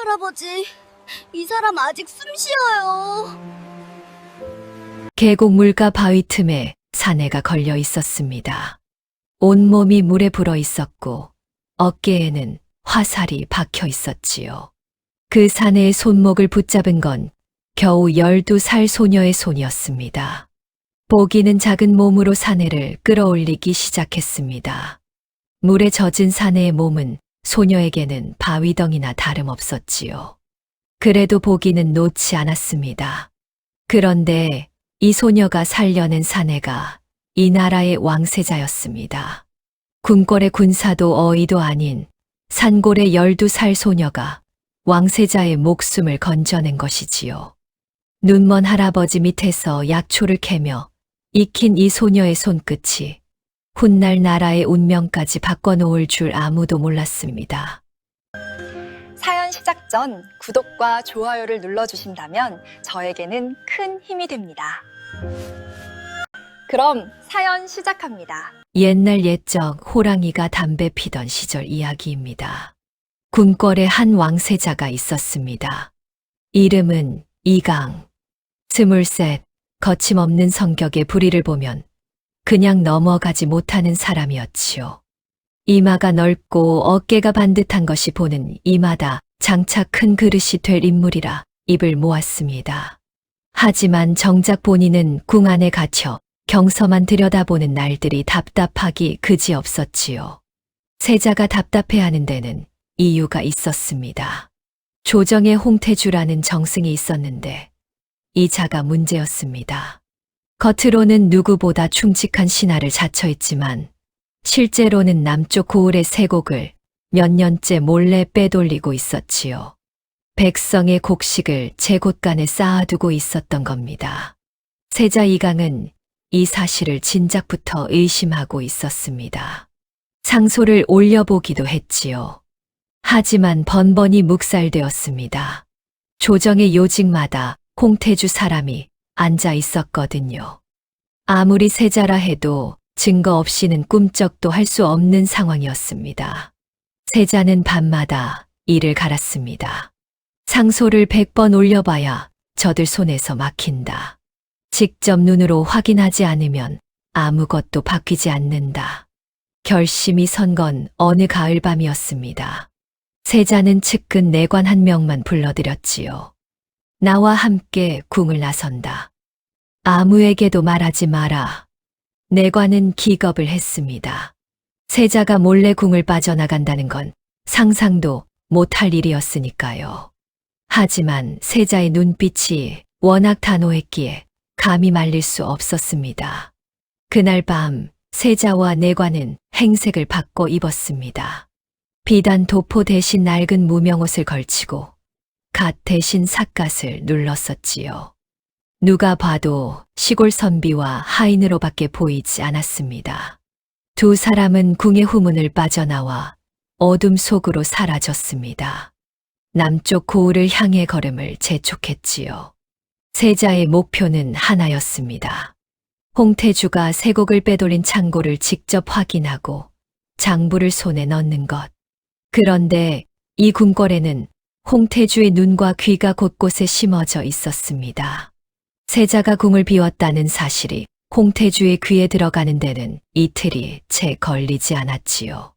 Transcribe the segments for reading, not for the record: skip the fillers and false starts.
할아버지, 이 사람 아직 숨 쉬어요. 계곡물과 바위 틈에 사내가 걸려 있었습니다. 온몸이 물에 불어 있었고 어깨에는 화살이 박혀 있었지요. 그 사내의 손목을 붙잡은 건 겨우 12살 소녀의 손이었습니다. 보기는 작은 몸으로 사내를 끌어올리기 시작했습니다. 물에 젖은 사내의 몸은 소녀에게는 바위덩이나 다름없었지요. 그래도 보기는 놓지 않았습니다. 그런데 이 소녀가 살려낸 사내가 이 나라의 왕세자였습니다. 궁궐의 군사도 어이도 아닌 산골의 12살 소녀가 왕세자의 목숨을 건져낸 것이지요. 눈먼 할아버지 밑에서 약초를 캐며 익힌 이 소녀의 손끝이 훗날 나라의 운명까지 바꿔놓을 줄 아무도 몰랐습니다. 사연 시작 전 구독과 좋아요를 눌러주신다면 저에게는 큰 힘이 됩니다. 그럼 사연 시작합니다. 옛날 옛적 호랑이가 담배 피던 시절 이야기입니다. 궁궐에 한 왕세자가 있었습니다. 이름은 이강. 23, 거침없는 성격의 불의를 보면 그냥 넘어가지 못하는 사람이었지요. 이마가 넓고 어깨가 반듯한 것이 보는 이마다 장차 큰 그릇이 될 인물이라 입을 모았습니다. 하지만 정작 본인은 궁 안에 갇혀 경서만 들여다보는 날들이 답답하기 그지없었지요. 세자가 답답해하는 데는 이유가 있었습니다. 조정에 홍태주라는 정승이 있었는데 이 자가 문제였습니다. 겉으로는 누구보다 충직한 신하를 자처했지만 실제로는 남쪽 고을의 세곡을 몇 년째 몰래 빼돌리고 있었지요. 백성의 곡식을 제 곳간에 쌓아두고 있었던 겁니다. 세자 이강은 이 사실을 진작부터 의심하고 있었습니다. 상소를 올려보기도 했지요. 하지만 번번이 묵살되었습니다. 조정의 요직마다 홍태주 사람이 앉아 있었거든요. 아무리 세자라 해도 증거 없이는 꿈쩍도 할 수 없는 상황이었습니다. 세자는 밤마다 이를 갈았습니다. 상소를 100번 올려봐야 저들 손에서 막힌다. 직접 눈으로 확인하지 않으면 아무것도 바뀌지 않는다. 결심이 선 건 어느 가을밤이었습니다. 세자는 측근 내관 한 명만 불러들였지요. 나와 함께 궁을 나선다. 아무에게도 말하지 마라. 내관은 기겁을 했습니다. 세자가 몰래 궁을 빠져나간다는 건 상상도 못할 일이었으니까요. 하지만 세자의 눈빛이 워낙 단호했기에 감히 말릴 수 없었습니다. 그날 밤 세자와 내관은 행색을 바꿔 입었습니다. 비단 도포 대신 낡은 무명옷을 걸치고 갓 대신 삿갓을 눌렀었지요. 누가 봐도 시골 선비와 하인으로밖에 보이지 않았습니다. 두 사람은 궁의 후문을 빠져나와 어둠 속으로 사라졌습니다. 남쪽 고을을 향해 걸음을 재촉했지요. 세자의 목표는 하나였습니다. 홍태주가 세곡을 빼돌린 창고를 직접 확인하고 장부를 손에 넣는 것. 그런데 이 궁궐에는 홍태주의 눈과 귀가 곳곳에 심어져 있었습니다. 세자가 궁을 비웠다는 사실이 홍태주의 귀에 들어가는 데는 이틀이 채 걸리지 않았지요.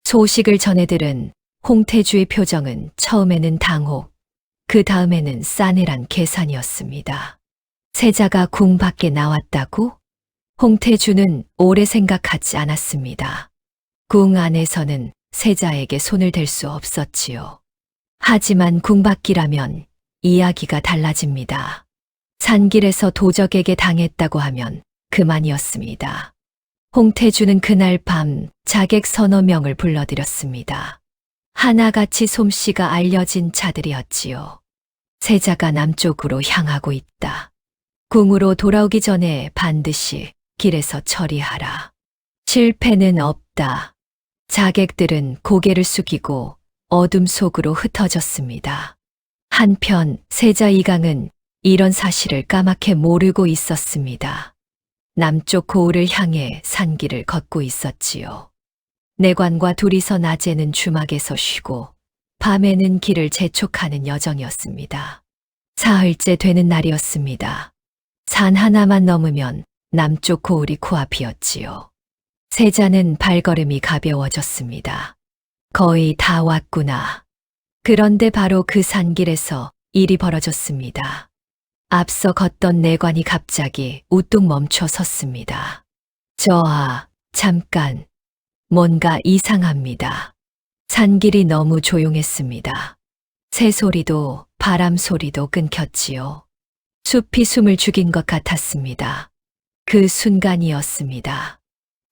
소식을 전해들은 홍태주의 표정은 처음에는 당혹, 그 다음에는 싸늘한 계산이었습니다. 세자가 궁 밖에 나왔다고? 홍태주는 오래 생각하지 않았습니다. 궁 안에서는 세자에게 손을 댈 수 없었지요. 하지만 궁 밖이라면 이야기가 달라집니다. 산길에서 도적에게 당했다고 하면 그만이었습니다. 홍태주는 그날 밤 자객 서너 명을 불러들였습니다. 하나같이 솜씨가 알려진 자들이었지요. 세자가 남쪽으로 향하고 있다. 궁으로 돌아오기 전에 반드시 길에서 처리하라. 실패는 없다. 자객들은 고개를 숙이고 어둠 속으로 흩어졌습니다. 한편 세자 이강은 이런 사실을 까맣게 모르고 있었습니다. 남쪽 고을을 향해 산길을 걷고 있었지요. 내관과 둘이서 낮에는 주막에서 쉬고 밤에는 길을 재촉하는 여정이었습니다. 사흘째 되는 날이었습니다. 산 하나만 넘으면 남쪽 고을이 코앞이었지요. 세자는 발걸음이 가벼워졌습니다. 거의 다 왔구나. 그런데 바로 그 산길에서 일이 벌어졌습니다. 앞서 걷던 내관이 갑자기 우뚝 멈춰 섰습니다. 잠깐. 뭔가 이상합니다. 산길이 너무 조용했습니다. 새소리도 바람 소리도 끊겼지요. 숲이 숨을 죽인 것 같았습니다. 그 순간이었습니다.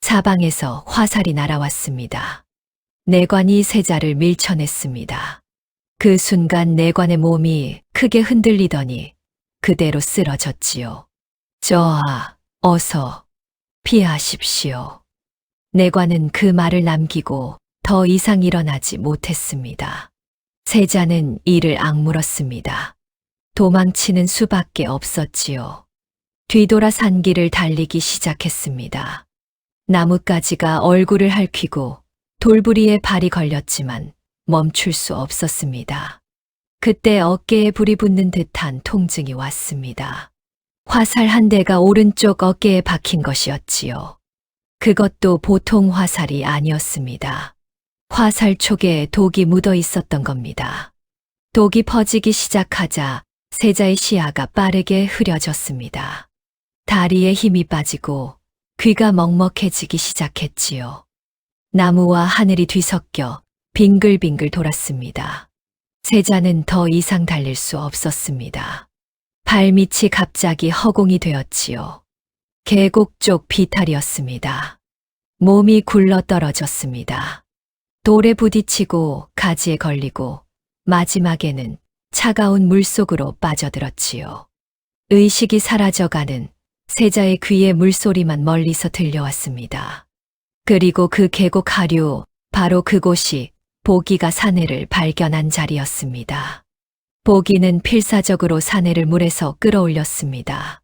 사방에서 화살이 날아왔습니다. 내관이 세자를 밀쳐냈습니다. 그 순간 내관의 몸이 크게 흔들리더니 그대로 쓰러졌지요. 어서 피하십시오. 내관은 그 말을 남기고 더 이상 일어나지 못했습니다. 세자는 이를 악물었습니다. 도망치는 수밖에 없었지요. 뒤돌아 산길을 달리기 시작했습니다. 나뭇가지가 얼굴을 핥히고 돌부리에 발이 걸렸지만 멈출 수 없었습니다. 그때 어깨에 불이 붙는 듯한 통증이 왔습니다. 화살 한 대가 오른쪽 어깨에 박힌 것이었지요. 그것도 보통 화살이 아니었습니다. 화살 촉에 독이 묻어 있었던 겁니다. 독이 퍼지기 시작하자 세자의 시야가 빠르게 흐려졌습니다. 다리에 힘이 빠지고 귀가 먹먹해지기 시작했지요. 나무와 하늘이 뒤섞여 빙글빙글 돌았습니다. 세자는 더 이상 달릴 수 없었습니다. 발밑이 갑자기 허공이 되었지요. 계곡 쪽 비탈이었습니다. 몸이 굴러 떨어졌습니다. 돌에 부딪히고 가지에 걸리고 마지막에는 차가운 물속으로 빠져들었지요. 의식이 사라져가는 세자의 귀에 물소리만 멀리서 들려왔습니다. 그리고 그 계곡 하류, 바로 그곳이 보기가 사내를 발견한 자리였습니다. 보기는 필사적으로 사내를 물에서 끌어올렸습니다.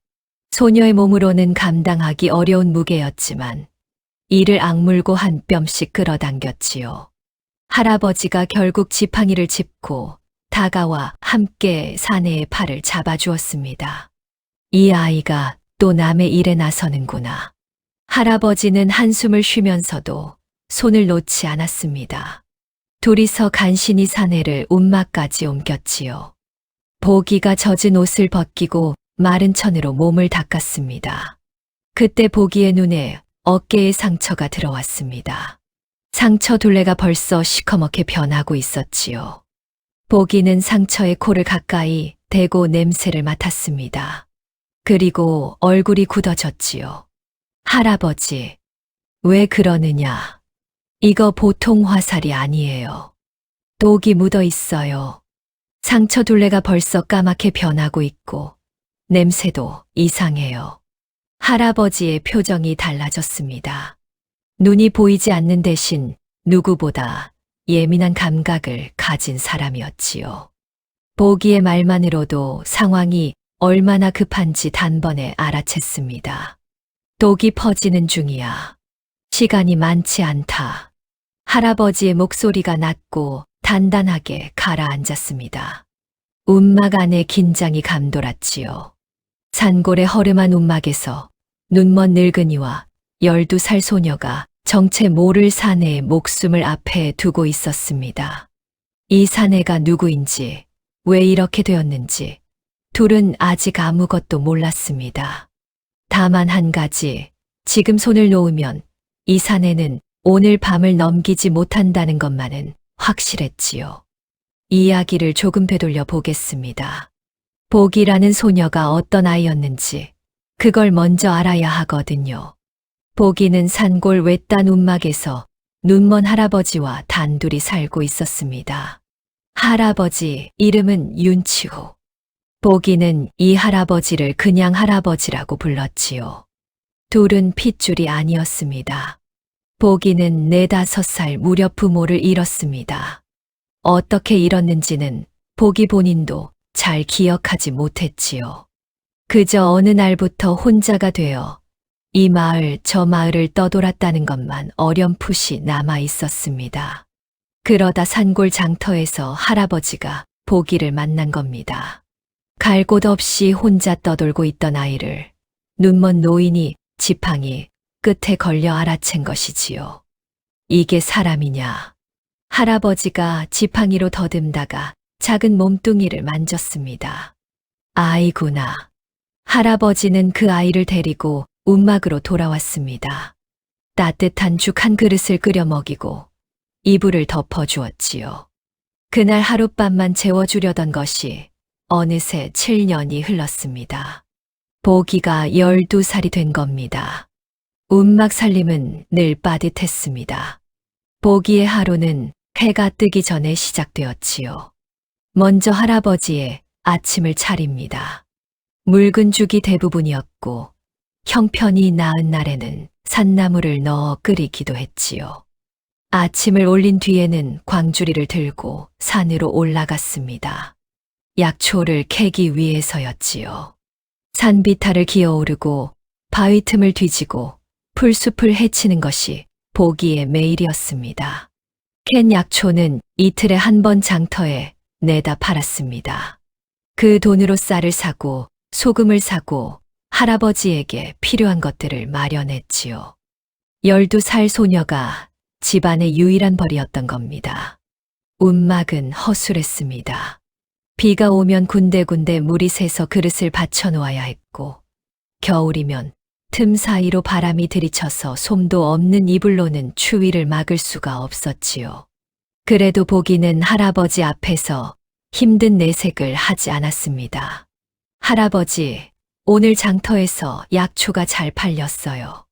소녀의 몸으로는 감당하기 어려운 무게였지만 이를 악물고 한 뼘씩 끌어당겼지요. 할아버지가 결국 지팡이를 짚고 다가와 함께 사내의 팔을 잡아주었습니다. 이 아이가 또 남의 일에 나서는구나. 할아버지는 한숨을 쉬면서도 손을 놓지 않았습니다. 둘이서 간신히 사내를 움막까지 옮겼지요. 보기가 젖은 옷을 벗기고 마른 천으로 몸을 닦았습니다. 그때 보기의 눈에 어깨에 상처가 들어왔습니다. 상처 둘레가 벌써 시커멓게 변하고 있었지요. 보기는 상처에 코를 가까이 대고 냄새를 맡았습니다. 그리고 얼굴이 굳어졌지요. 할아버지, 왜 그러느냐? 이거 보통 화살이 아니에요. 독이 묻어 있어요. 상처 둘레가 벌써 까맣게 변하고 있고 냄새도 이상해요. 할아버지의 표정이 달라졌습니다. 눈이 보이지 않는 대신 누구보다 예민한 감각을 가진 사람이었지요. 보기의 말만으로도 상황이 얼마나 급한지 단번에 알아챘습니다. 독이 퍼지는 중이야. 시간이 많지 않다. 할아버지의 목소리가 낮고 단단하게 가라앉았습니다. 움막 안에 긴장이 감돌았지요. 산골의 허름한 움막에서 눈먼 늙은이와 12살 소녀가 정체 모를 사내의 목숨을 앞에 두고 있었습니다. 이 사내가 누구인지, 왜 이렇게 되었는지 둘은 아직 아무것도 몰랐습니다. 다만 한 가지, 지금 손을 놓으면 이 사내는 오늘 밤을 넘기지 못한다는 것만은 확실했지요. 이야기를 조금 되돌려 보겠습니다. 보기라는 소녀가 어떤 아이였는지 그걸 먼저 알아야 하거든요. 보기는 산골 외딴 움막에서 눈먼 할아버지와 단둘이 살고 있었습니다. 할아버지 이름은 윤치호. 보기는 이 할아버지를 그냥 할아버지라고 불렀지요. 둘은 핏줄이 아니었습니다. 보기는 4~5살 무렵 부모를 잃었습니다. 어떻게 잃었는지는 보기 본인도 잘 기억하지 못했지요. 그저 어느 날부터 혼자가 되어 이 마을 저 마을을 떠돌았다는 것만 어렴풋이 남아 있었습니다. 그러다 산골 장터에서 할아버지가 보기를 만난 겁니다. 갈 곳 없이 혼자 떠돌고 있던 아이를 눈먼 노인이 지팡이 끝에 걸려 알아챈 것이지요. 이게 사람이냐? 할아버지가 지팡이로 더듬다가 작은 몸뚱이를 만졌습니다. 아이구나. 할아버지는 그 아이를 데리고 움막으로 돌아왔습니다. 따뜻한 죽 한 그릇을 끓여 먹이고 이불을 덮어주었지요. 그날 하룻밤만 재워주려던 것이 어느새 7년이 흘렀습니다. 보기가 12살이 된 겁니다. 움막 살림은 늘 빠듯했습니다. 보기의 하루는 해가 뜨기 전에 시작되었지요. 먼저 할아버지의 아침을 차립니다. 묽은 죽이 대부분이었고 형편이 나은 날에는 산나물을 넣어 끓이기도 했지요. 아침을 올린 뒤에는 광주리를 들고 산으로 올라갔습니다. 약초를 캐기 위해서였지요. 산비탈을 기어오르고 바위 틈을 뒤지고 풀숲을 헤치는 것이 보기의 매일이었습니다. 캔 약초는 이틀에 한 번 장터에 내다 팔았습니다. 그 돈으로 쌀을 사고 소금을 사고 할아버지에게 필요한 것들을 마련했지요. 12살 소녀가 집안의 유일한 벌이었던 겁니다. 움막은 허술했습니다. 비가 오면 군데군데 물이 새서 그릇을 받쳐놓아야 했고 겨울이면 틈 사이로 바람이 들이쳐서 솜도 없는 이불로는 추위를 막을 수가 없었지요. 그래도 보기는 할아버지 앞에서 힘든 내색을 하지 않았습니다. 할아버지, 오늘 장터에서 약초가 잘 팔렸어요.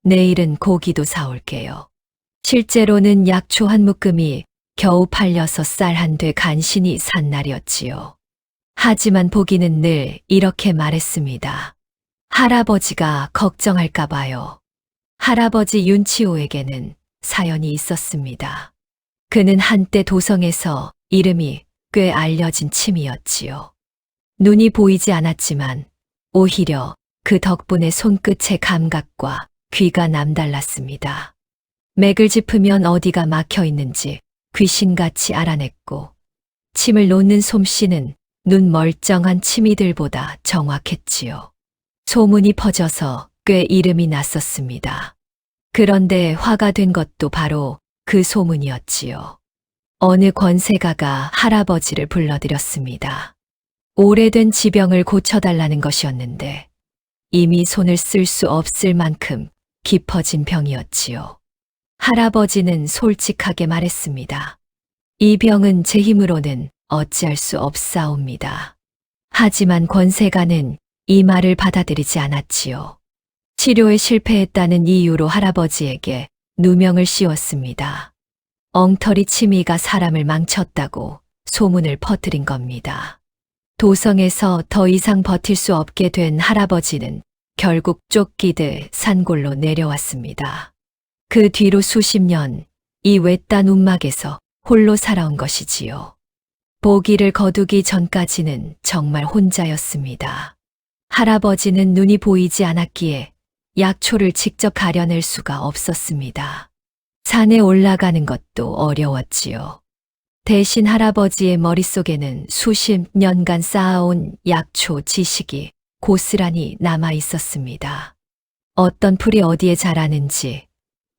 내일은 고기도 사올게요. 실제로는 약초 한 묶음이 겨우 팔려서 쌀 한 돼 간신히 산 날이었지요. 하지만 보기는 늘 이렇게 말했습니다. 할아버지가 걱정할까 봐요. 할아버지 윤치호에게는 사연이 있었습니다. 그는 한때 도성에서 이름이 꽤 알려진 침이었지요. 눈이 보이지 않았지만 오히려 그 덕분에 손끝의 감각과 귀가 남달랐습니다. 맥을 짚으면 어디가 막혀 있는지 귀신같이 알아냈고 침을 놓는 솜씨는 눈 멀쩡한 침이들보다 정확했지요. 소문이 퍼져서 꽤 이름이 났었습니다. 그런데 화가 된 것도 바로 그 소문이었지요. 어느 권세가가 할아버지를 불러들였습니다. 오래된 지병을 고쳐달라는 것이었는데 이미 손을 쓸 수 없을 만큼 깊어진 병이었지요. 할아버지는 솔직하게 말했습니다. 이 병은 제 힘으로는 어찌할 수 없사옵니다. 하지만 권세가는 이 말을 받아들이지 않았지요. 치료에 실패했다는 이유로 할아버지에게 누명을 씌웠습니다. 엉터리 치미가 사람을 망쳤다고 소문을 퍼뜨린 겁니다. 도성에서 더 이상 버틸 수 없게 된 할아버지는 결국 쫓기듯 산골로 내려왔습니다. 그 뒤로 수십 년 이 외딴 움막에서 홀로 살아온 것이지요. 보기를 거두기 전까지는 정말 혼자였습니다. 할아버지는 눈이 보이지 않았기에 약초를 직접 가려낼 수가 없었습니다. 산에 올라가는 것도 어려웠지요. 대신 할아버지의 머릿속에는 수십 년간 쌓아온 약초 지식이 고스란히 남아 있었습니다. 어떤 풀이 어디에 자라는지,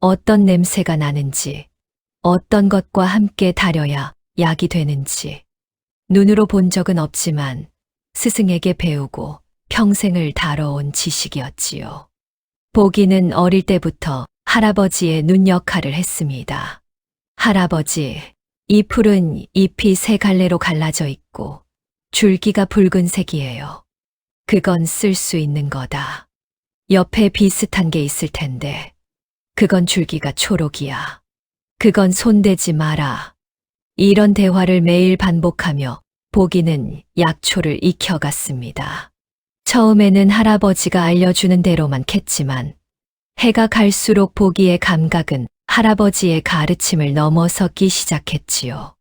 어떤 냄새가 나는지, 어떤 것과 함께 다려야 약이 되는지, 눈으로 본 적은 없지만 스승에게 배우고 평생을 다뤄온 지식이었지요. 보기는 어릴 때부터 할아버지의 눈 역할을 했습니다. 할아버지, 이 풀은 잎이 세 갈래로 갈라져 있고 줄기가 붉은색이에요. 그건 쓸 수 있는 거다. 옆에 비슷한 게 있을 텐데 그건 줄기가 초록이야. 그건 손대지 마라. 이런 대화를 매일 반복하며 보기는 약초를 익혀갔습니다. 처음에는 할아버지가 알려주는 대로만 캤지만 해가 갈수록 보기의 감각은 할아버지의 가르침을 넘어서기 시작했지요.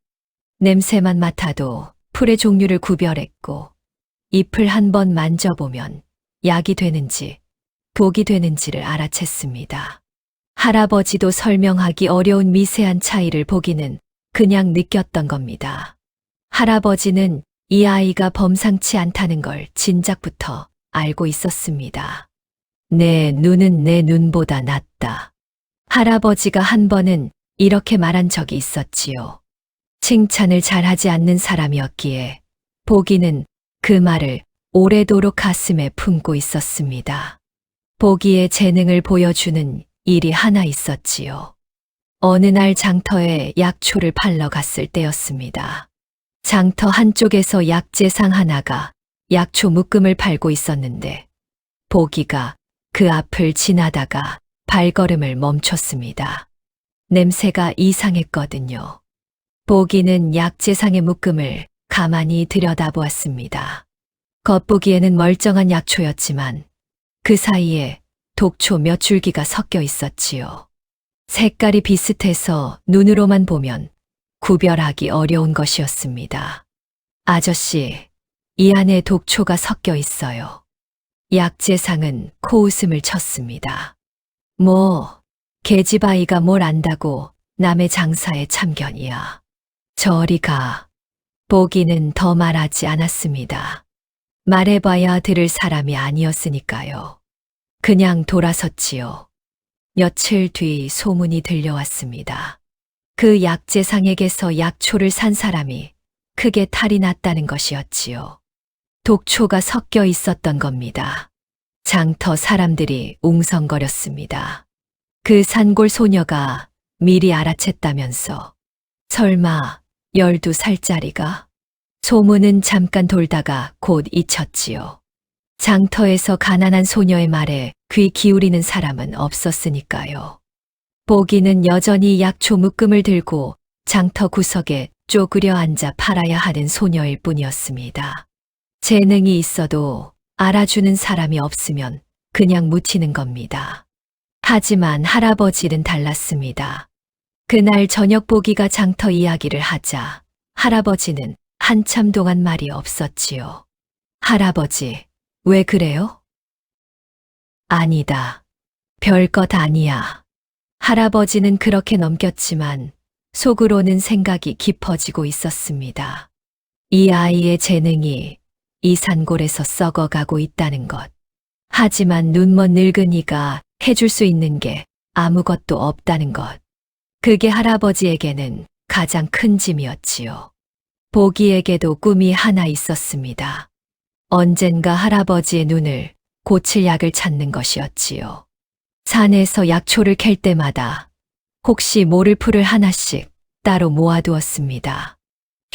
냄새만 맡아도 풀의 종류를 구별했고 잎을 한번 만져보면 약이 되는지 독이 되는지를 알아챘습니다. 할아버지도 설명하기 어려운 미세한 차이를 보기는 그냥 느꼈던 겁니다. 할아버지는 이 아이가 범상치 않다는 걸 진작부터 알고 있었습니다. 내 눈은 내 눈보다 낫다. 할아버지가 한 번은 이렇게 말한 적이 있었지요. 칭찬을 잘하지 않는 사람이었기에 보기는 그 말을 오래도록 가슴에 품고 있었습니다. 보기의 재능을 보여주는 일이 하나 있었지요. 어느 날 장터에 약초를 팔러 갔을 때였습니다. 장터 한쪽에서 약재상 하나가 약초 묶음을 팔고 있었는데 보기가 그 앞을 지나다가 발걸음을 멈췄습니다. 냄새가 이상했거든요. 보기는 약재상의 묶음을 가만히 들여다보았습니다. 겉보기에는 멀쩡한 약초였지만 그 사이에 독초 몇 줄기가 섞여 있었지요. 색깔이 비슷해서 눈으로만 보면 구별하기 어려운 것이었습니다. 아저씨, 이 안에 독초가 섞여 있어요. 약재상은 코웃음을 쳤습니다. 뭐, 계집아이가 뭘 안다고 남의 장사에 참견이야. 저리 가. 보기는 더 말하지 않았습니다. 말해봐야 들을 사람이 아니었으니까요. 그냥 돌아섰지요. 며칠 뒤 소문이 들려왔습니다. 그 약재상에게서 약초를 산 사람이 크게 탈이 났다는 것이었지요. 독초가 섞여 있었던 겁니다. 장터 사람들이 웅성거렸습니다. 그 산골 소녀가 미리 알아챘다면서. 설마 12살짜리가? 소문은 잠깐 돌다가 곧 잊혔지요. 장터에서 가난한 소녀의 말에 귀 기울이는 사람은 없었으니까요. 보기는 여전히 약초 묶음을 들고 장터 구석에 쪼그려 앉아 팔아야 하는 소녀일 뿐이었습니다. 재능이 있어도 알아주는 사람이 없으면 그냥 묻히는 겁니다. 하지만 할아버지는 달랐습니다. 그날 저녁 보기가 장터 이야기를 하자 할아버지는 한참 동안 말이 없었지요. 할아버지, 왜 그래요? 아니다. 별것 아니야. 할아버지는 그렇게 넘겼지만 속으로는 생각이 깊어지고 있었습니다. 이 아이의 재능이 이 산골에서 썩어가고 있다는 것. 하지만 눈먼 늙은이가 해줄 수 있는 게 아무것도 없다는 것. 그게 할아버지에게는 가장 큰 짐이었지요. 보기에게도 꿈이 하나 있었습니다. 언젠가 할아버지의 눈을 고칠 약을 찾는 것이었지요. 산에서 약초를 캘 때마다 혹시 모를 풀을 하나씩 따로 모아두었습니다.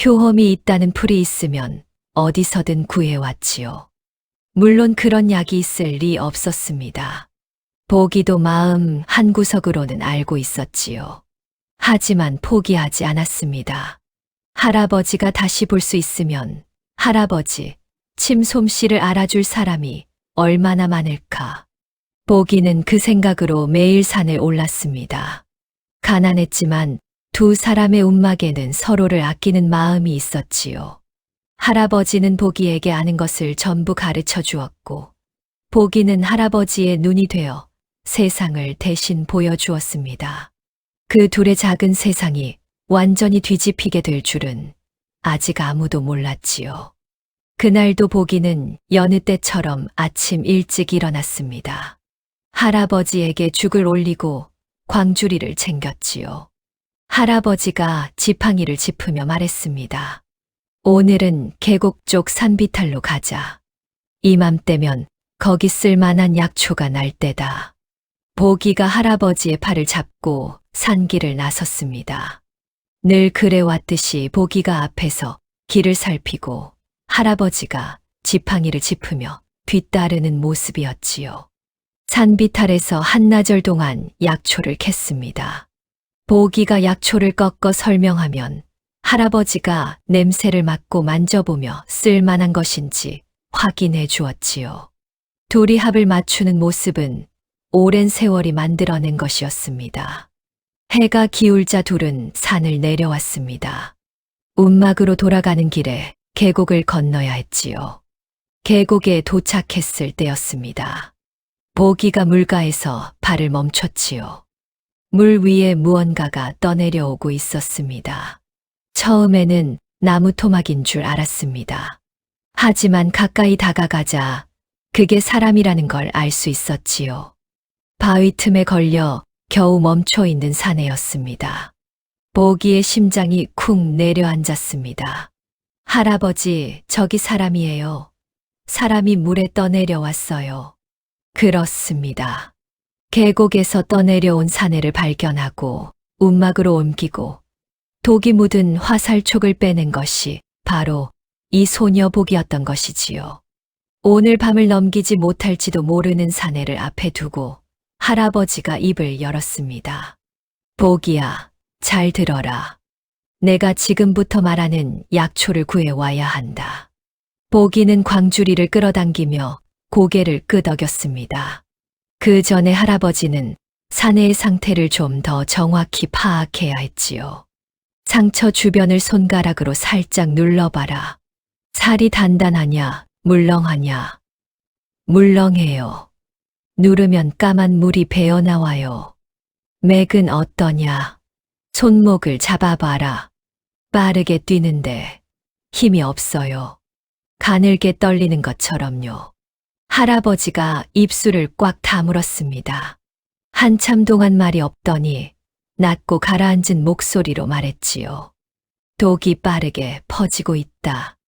효험이 있다는 풀이 있으면 어디서든 구해왔지요. 물론 그런 약이 있을 리 없었습니다. 보기도 마음 한구석으로는 알고 있었지요. 하지만 포기하지 않았습니다. 할아버지가 다시 볼 수 있으면 할아버지, 침솜씨를 알아줄 사람이 얼마나 많을까. 보기는 그 생각으로 매일 산을 올랐습니다. 가난했지만 두 사람의 움막에는 서로를 아끼는 마음이 있었지요. 할아버지는 보기에게 아는 것을 전부 가르쳐 주었고, 보기는 할아버지의 눈이 되어 세상을 대신 보여주었습니다. 그 둘의 작은 세상이 완전히 뒤집히게 될 줄은 아직 아무도 몰랐지요. 그날도 보기는 여느 때처럼 아침 일찍 일어났습니다. 할아버지에게 죽을 올리고 광주리를 챙겼지요. 할아버지가 지팡이를 짚으며 말했습니다. 오늘은 계곡 쪽 산비탈로 가자. 이맘때면 거기 쓸만한 약초가 날 때다. 보기가 할아버지의 팔을 잡고 산길을 나섰습니다. 늘 그래왔듯이 보기가 앞에서 길을 살피고 할아버지가 지팡이를 짚으며 뒤따르는 모습이었지요. 산비탈에서 한나절 동안 약초를 캤습니다. 보기가 약초를 꺾어 설명하면 할아버지가 냄새를 맡고 만져보며 쓸만한 것인지 확인해 주었지요. 둘이 합을 맞추는 모습은 오랜 세월이 만들어낸 것이었습니다. 해가 기울자 둘은 산을 내려왔습니다. 움막으로 돌아가는 길에 계곡을 건너야 했지요. 계곡에 도착했을 때였습니다. 보기가 물가에서 발을 멈췄지요. 물 위에 무언가가 떠내려오고 있었습니다. 처음에는 나무 토막인 줄 알았습니다. 하지만 가까이 다가가자 그게 사람이라는 걸 알 수 있었지요. 바위 틈에 걸려 겨우 멈춰 있는 사내였습니다. 보기의 심장이 쿵 내려앉았습니다. 할아버지, 저기 사람이에요. 사람이 물에 떠내려왔어요. 그렇습니다. 계곡에서 떠내려온 사내를 발견하고 움막으로 옮기고 독이 묻은 화살촉을 빼낸 것이 바로 이 소녀 복이었던 것이지요. 오늘 밤을 넘기지 못할지도 모르는 사내를 앞에 두고 할아버지가 입을 열었습니다. 복이야, 잘 들어라. 내가 지금부터 말하는 약초를 구해와야 한다. 복이는 광주리를 끌어당기며 고개를 끄덕였습니다. 그 전에 할아버지는 사내의 상태를 좀 더 정확히 파악해야 했지요. 상처 주변을 손가락으로 살짝 눌러봐라. 살이 단단하냐, 물렁하냐? 물렁해요. 누르면 까만 물이 배어나와요. 맥은 어떠냐? 손목을 잡아봐라. 빠르게 뛰는데 힘이 없어요. 가늘게 떨리는 것처럼요. 할아버지가 입술을 꽉 다물었습니다. 한참 동안 말이 없더니 낮고 가라앉은 목소리로 말했지요. 독이 빠르게 퍼지고 있다.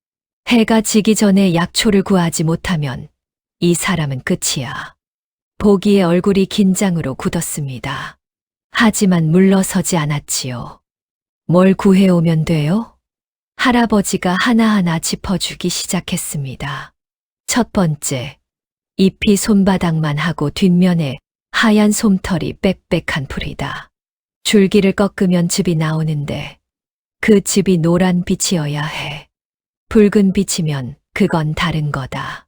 해가 지기 전에 약초를 구하지 못하면 이 사람은 끝이야. 보기의 얼굴이 긴장으로 굳었습니다. 하지만 물러서지 않았지요. 뭘 구해오면 돼요? 할아버지가 하나하나 짚어주기 시작했습니다. 첫 번째, 잎이 손바닥만 하고 뒷면에 하얀 솜털이 빽빽한 풀이다. 줄기를 꺾으면 즙이 나오는데 그 즙이 노란 빛이어야 해. 붉은 빛이면 그건 다른 거다.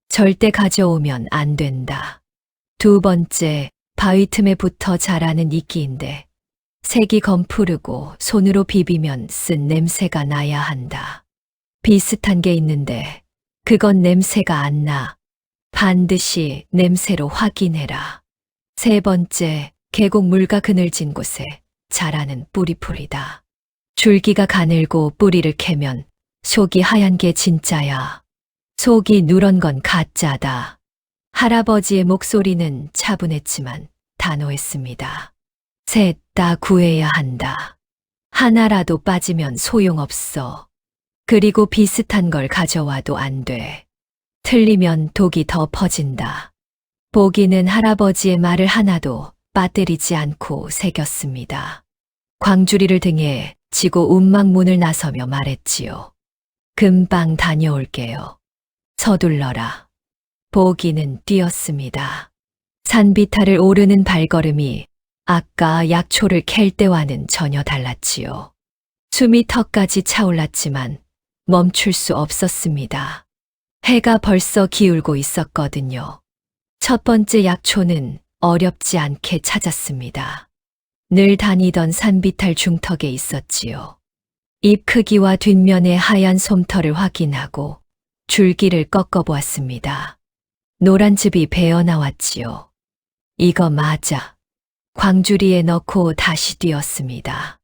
절대 가져오면 안 된다. 두 번째, 바위 틈에 붙어 자라는 이끼인데 색이 검푸르고 손으로 비비면 쓴 냄새가 나야 한다. 비슷한 게 있는데 그건 냄새가 안 나. 반드시 냄새로 확인해라. 세 번째, 계곡 물가 그늘진 곳에 자라는 뿌리풀이다. 줄기가 가늘고 뿌리를 캐면 속이 하얀 게 진짜야. 속이 누런 건 가짜다. 할아버지의 목소리는 차분했지만 단호했습니다. 셋 다 구해야 한다. 하나라도 빠지면 소용없어. 그리고 비슷한 걸 가져와도 안 돼. 틀리면 독이 더 퍼진다. 보기는 할아버지의 말을 하나도 빠뜨리지 않고 새겼습니다. 광주리를 등에 지고 움막문을 나서며 말했지요. 금방 다녀올게요. 서둘러라. 보기는 뛰었습니다. 산비탈을 오르는 발걸음이 아까 약초를 캘 때와는 전혀 달랐지요. 숨이 턱까지 차올랐지만 멈출 수 없었습니다. 해가 벌써 기울고 있었거든요. 첫 번째 약초는 어렵지 않게 찾았습니다. 늘 다니던 산비탈 중턱에 있었지요. 잎 크기와 뒷면의 하얀 솜털을 확인하고 줄기를 꺾어보았습니다. 노란 즙이 배어나왔지요. 이거 맞아. 광주리에 넣고 다시 뛰었습니다.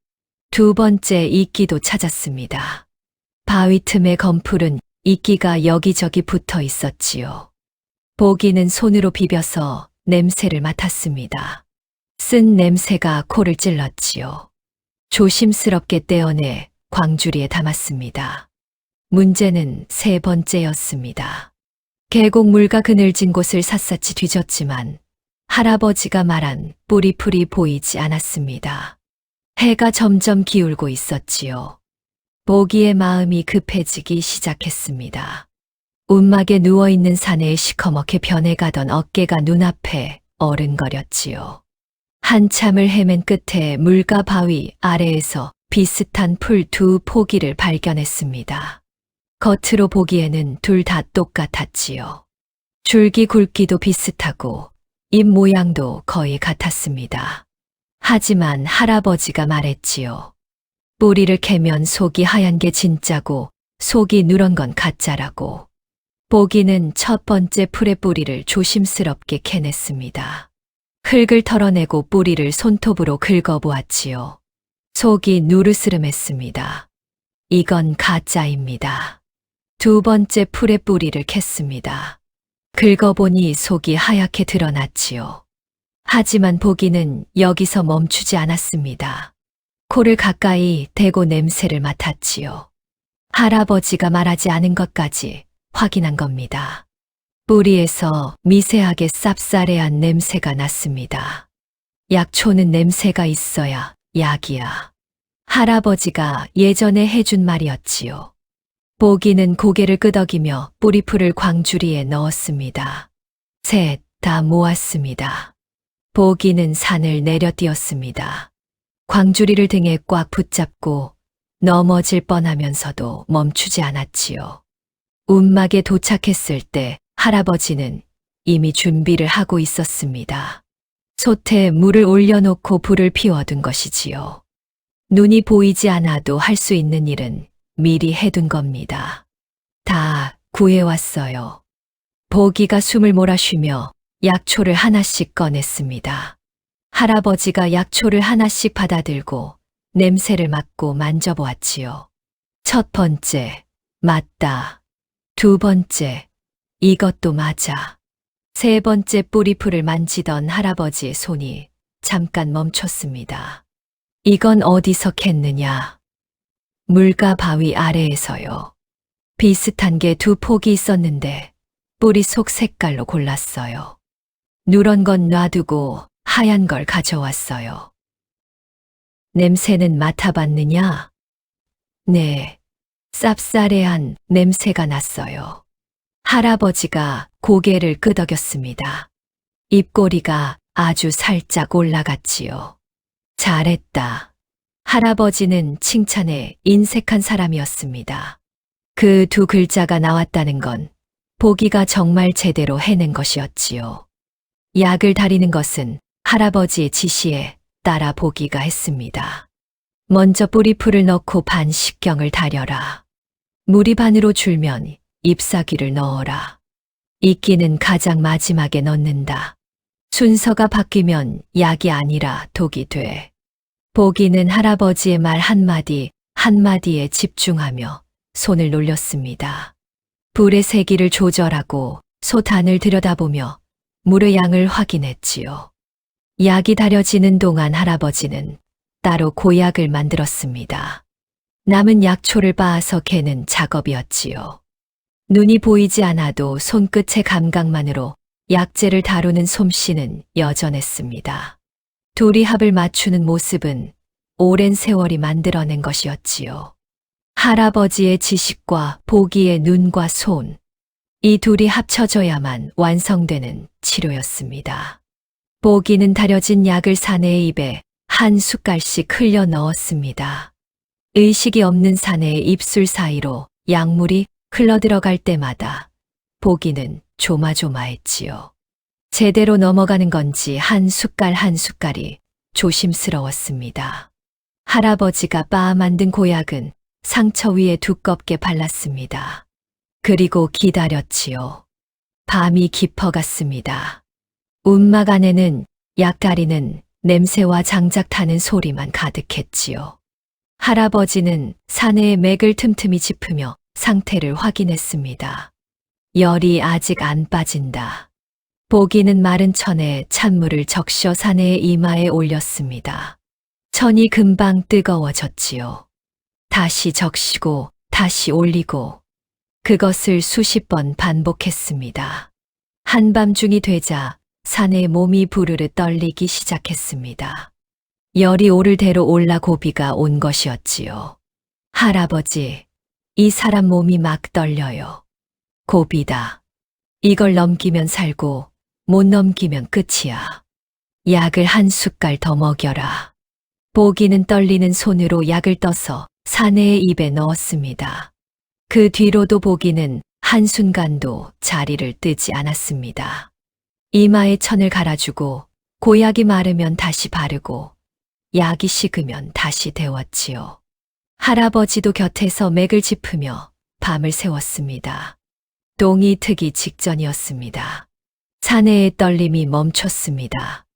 두 번째 이끼도 찾았습니다. 바위 틈에 검푸른 이끼가 여기저기 붙어 있었지요. 보기는 손으로 비벼서 냄새를 맡았습니다. 쓴 냄새가 코를 찔렀지요. 조심스럽게 떼어내 광주리에 담았습니다. 문제는 세 번째였습니다. 계곡 물가 그늘진 곳을 샅샅이 뒤졌지만 할아버지가 말한 뿌리풀이 보이지 않았습니다. 해가 점점 기울고 있었지요. 보기의 마음이 급해지기 시작했습니다. 움막에 누워있는 사내의 시커멓게 변해가던 어깨가 눈앞에 어른거렸지요. 한참을 헤맨 끝에 물가 바위 아래에서 비슷한 풀 두 포기를 발견했습니다. 겉으로 보기에는 둘 다 똑같았지요. 줄기 굵기도 비슷하고 잎 모양도 거의 같았습니다. 하지만 할아버지가 말했지요. 뿌리를 캐면 속이 하얀 게 진짜고 속이 누런 건 가짜라고. 보기는 첫 번째 풀의 뿌리를 조심스럽게 캐냈습니다. 흙을 털어내고 뿌리를 손톱으로 긁어보았지요. 속이 누르스름했습니다. 이건 가짜입니다. 두 번째 풀의 뿌리를 캤습니다. 긁어보니 속이 하얗게 드러났지요. 하지만 보기는 여기서 멈추지 않았습니다. 코를 가까이 대고 냄새를 맡았지요. 할아버지가 말하지 않은 것까지 확인한 겁니다. 뿌리에서 미세하게 쌉싸래한 냄새가 났습니다. 약초는 냄새가 있어야 약이야. 할아버지가 예전에 해준 말이었지요. 보기는 고개를 끄덕이며 뿌리풀을 광주리에 넣었습니다. 셋 다 모았습니다. 보기는 산을 내려뛰었습니다. 광주리를 등에 꽉 붙잡고 넘어질 뻔하면서도 멈추지 않았지요. 움막에 도착했을 때 할아버지는 이미 준비를 하고 있었습니다. 솥에 물을 올려놓고 불을 피워둔 것이지요. 눈이 보이지 않아도 할 수 있는 일은 미리 해둔 겁니다. 다 구해왔어요. 보기가 숨을 몰아쉬며 약초를 하나씩 꺼냈습니다. 할아버지가 약초를 하나씩 받아들고 냄새를 맡고 만져보았지요. 첫 번째, 맞다. 두 번째, 이것도 맞아. 세 번째 뿌리풀을 만지던 할아버지의 손이 잠깐 멈췄습니다. 이건 어디서 캤느냐? 물가 바위 아래에서요. 비슷한 게 두 폭이 있었는데 뿌리 속 색깔로 골랐어요. 누런 건 놔두고 하얀 걸 가져왔어요. 냄새는 맡아봤느냐? 네, 쌉싸래한 냄새가 났어요. 할아버지가 고개를 끄덕였습니다. 입꼬리가 아주 살짝 올라갔지요. 잘했다. 할아버지는 칭찬에 인색한 사람이었습니다. 그 두 글자가 나왔다는 건 보기가 정말 제대로 해낸 것이었지요. 약을 다리는 것은 할아버지의 지시에 따라 보기가 했습니다. 먼저 뿌리풀을 넣고 반 식경을 다려라. 물이 반으로 줄면 잎사귀를 넣어라. 이끼는 가장 마지막에 넣는다. 순서가 바뀌면 약이 아니라 독이 돼. 보기는 할아버지의 말 한마디 한마디에 집중하며 손을 놀렸습니다. 불의 세기를 조절하고 솥 안을 들여다보며 물의 양을 확인했지요. 약이 다려지는 동안 할아버지는 따로 고약을 만들었습니다. 남은 약초를 빻아서 개는 작업이었지요. 눈이 보이지 않아도 손끝의 감각만으로 약재를 다루는 솜씨는 여전했습니다. 둘이 합을 맞추는 모습은 오랜 세월이 만들어낸 것이었지요. 할아버지의 지식과 보기의 눈과 손, 이 둘이 합쳐져야만 완성되는 치료였습니다. 보기는 다려진 약을 사내의 입에 한 숟갈씩 흘려 넣었습니다. 의식이 없는 사내의 입술 사이로 약물이 흘러들어갈 때마다 보기는 조마조마했지요. 제대로 넘어가는 건지 한 숟갈 한 숟갈이 조심스러웠습니다. 할아버지가 빻아 만든 고약은 상처 위에 두껍게 발랐습니다. 그리고 기다렸지요. 밤이 깊어갔습니다. 움막 안에는 약다리는 냄새와 장작 타는 소리만 가득했지요. 할아버지는 사내의 맥을 틈틈이 짚으며 상태를 확인했습니다. 열이 아직 안 빠진다. 보기는 마른 천에 찬물을 적셔 사내의 이마에 올렸습니다. 천이 금방 뜨거워졌지요. 다시 적시고 다시 올리고 그것을 수십 번 반복했습니다. 한밤중이 되자 사내의 몸이 부르르 떨리기 시작했습니다. 열이 오를 대로 올라 고비가 온 것이었지요. 할아버지, 이 사람 몸이 막 떨려요. 고비다. 이걸 넘기면 살고 못 넘기면 끝이야. 약을 한 숟갈 더 먹여라. 보기는 떨리는 손으로 약을 떠서 사내의 입에 넣었습니다. 그 뒤로도 보기는 한순간도 자리를 뜨지 않았습니다. 이마에 천을 갈아주고 고약이 마르면 다시 바르고 약이 식으면 다시 데웠지요. 할아버지도 곁에서 맥을 짚으며 밤을 새웠습니다. 똥이 트기 직전이었습니다. 사내의 떨림이 멈췄습니다.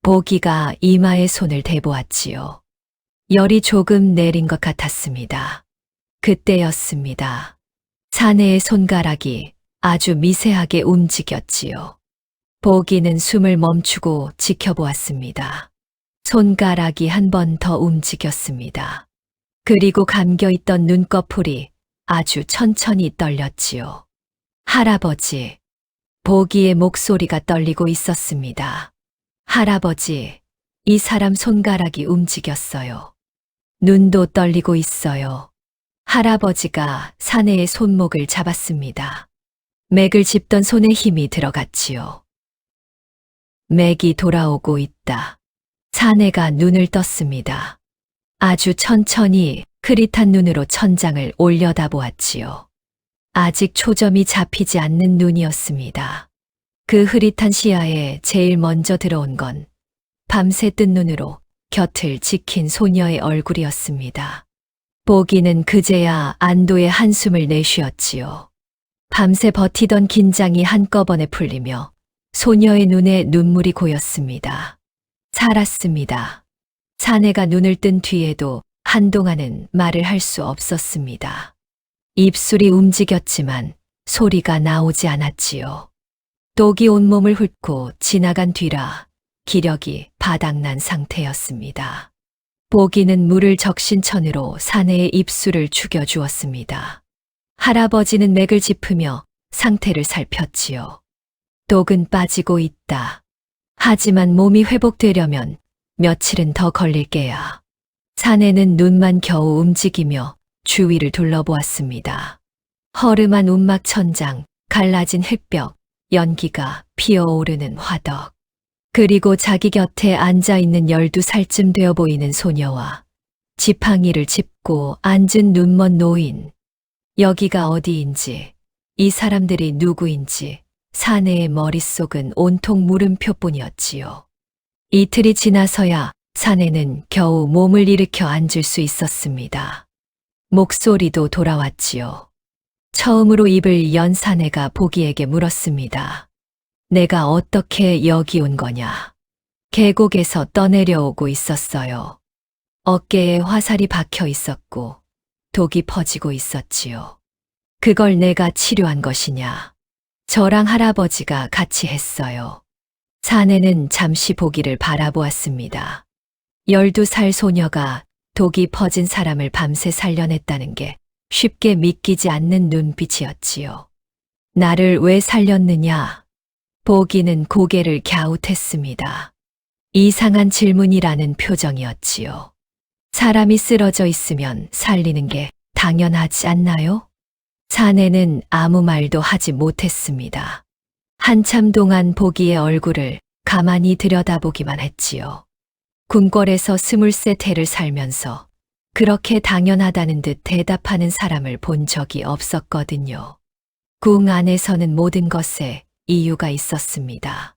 보기가 이마에 손을 대보았지요. 열이 조금 내린 것 같았습니다. 그때였습니다. 사내의 손가락이 아주 미세하게 움직였지요. 보기는 숨을 멈추고 지켜보았습니다. 손가락이 한 번 더 움직였습니다. 그리고 감겨있던 눈꺼풀이 아주 천천히 떨렸지요. 할아버지, 보기의 목소리가 떨리고 있었습니다. 할아버지, 이 사람 손가락이 움직였어요. 눈도 떨리고 있어요. 할아버지가 사내의 손목을 잡았습니다. 맥을 짚던 손에 힘이 들어갔지요. 맥이 돌아오고 있다. 사내가 눈을 떴습니다. 아주 천천히 흐릿한 눈으로 천장을 올려다보았지요. 아직 초점이 잡히지 않는 눈이었습니다. 그 흐릿한 시야에 제일 먼저 들어온 건 밤새 뜬 눈으로 곁을 지킨 소녀의 얼굴이었습니다. 보기는 그제야 안도의 한숨을 내쉬었지요. 밤새 버티던 긴장이 한꺼번에 풀리며 소녀의 눈에 눈물이 고였습니다. 살았습니다. 사내가 눈을 뜬 뒤에도 한동안은 말을 할 수 없었습니다. 입술이 움직였지만 소리가 나오지 않았지요. 독이 온몸을 훑고 지나간 뒤라 기력이 바닥난 상태였습니다. 보기는 물을 적신천으로 사내의 입술을 죽여주었습니다. 할아버지는 맥을 짚으며 상태를 살폈지요. 독은 빠지고 있다. 하지만 몸이 회복되려면 며칠은 더 걸릴 게야. 사내는 눈만 겨우 움직이며 주위를 둘러보았습니다. 허름한 움막 천장, 갈라진 흙벽, 연기가 피어오르는 화덕. 그리고 자기 곁에 앉아있는 12살쯤 되어 보이는 소녀와 지팡이를 짚고 앉은 눈먼 노인. 여기가 어디인지, 이 사람들이 누구인지 사내의 머릿속은 온통 물음표뿐이었지요. 이틀이 지나서야 사내는 겨우 몸을 일으켜 앉을 수 있었습니다. 목소리도 돌아왔지요. 처음으로 입을 연 사내가 보기에게 물었습니다. 내가 어떻게 여기 온 거냐? 계곡에서 떠내려오고 있었어요. 어깨에 화살이 박혀 있었고 독이 퍼지고 있었지요. 그걸 내가 치료한 것이냐? 저랑 할아버지가 같이 했어요. 사내는 잠시 보기를 바라보았습니다. 12살 소녀가 독이 퍼진 사람을 밤새 살려냈다는 게 쉽게 믿기지 않는 눈빛이었지요. 나를 왜 살렸느냐? 보기는 고개를 갸웃했습니다. 이상한 질문이라는 표정이었지요. 사람이 쓰러져 있으면 살리는 게 당연하지 않나요? 사내는 아무 말도 하지 못했습니다. 한참 동안 보기의 얼굴을 가만히 들여다보기만 했지요. 궁궐에서 23해를 살면서 그렇게 당연하다는 듯 대답하는 사람을 본 적이 없었거든요. 궁 안에서는 모든 것에 이유가 있었습니다.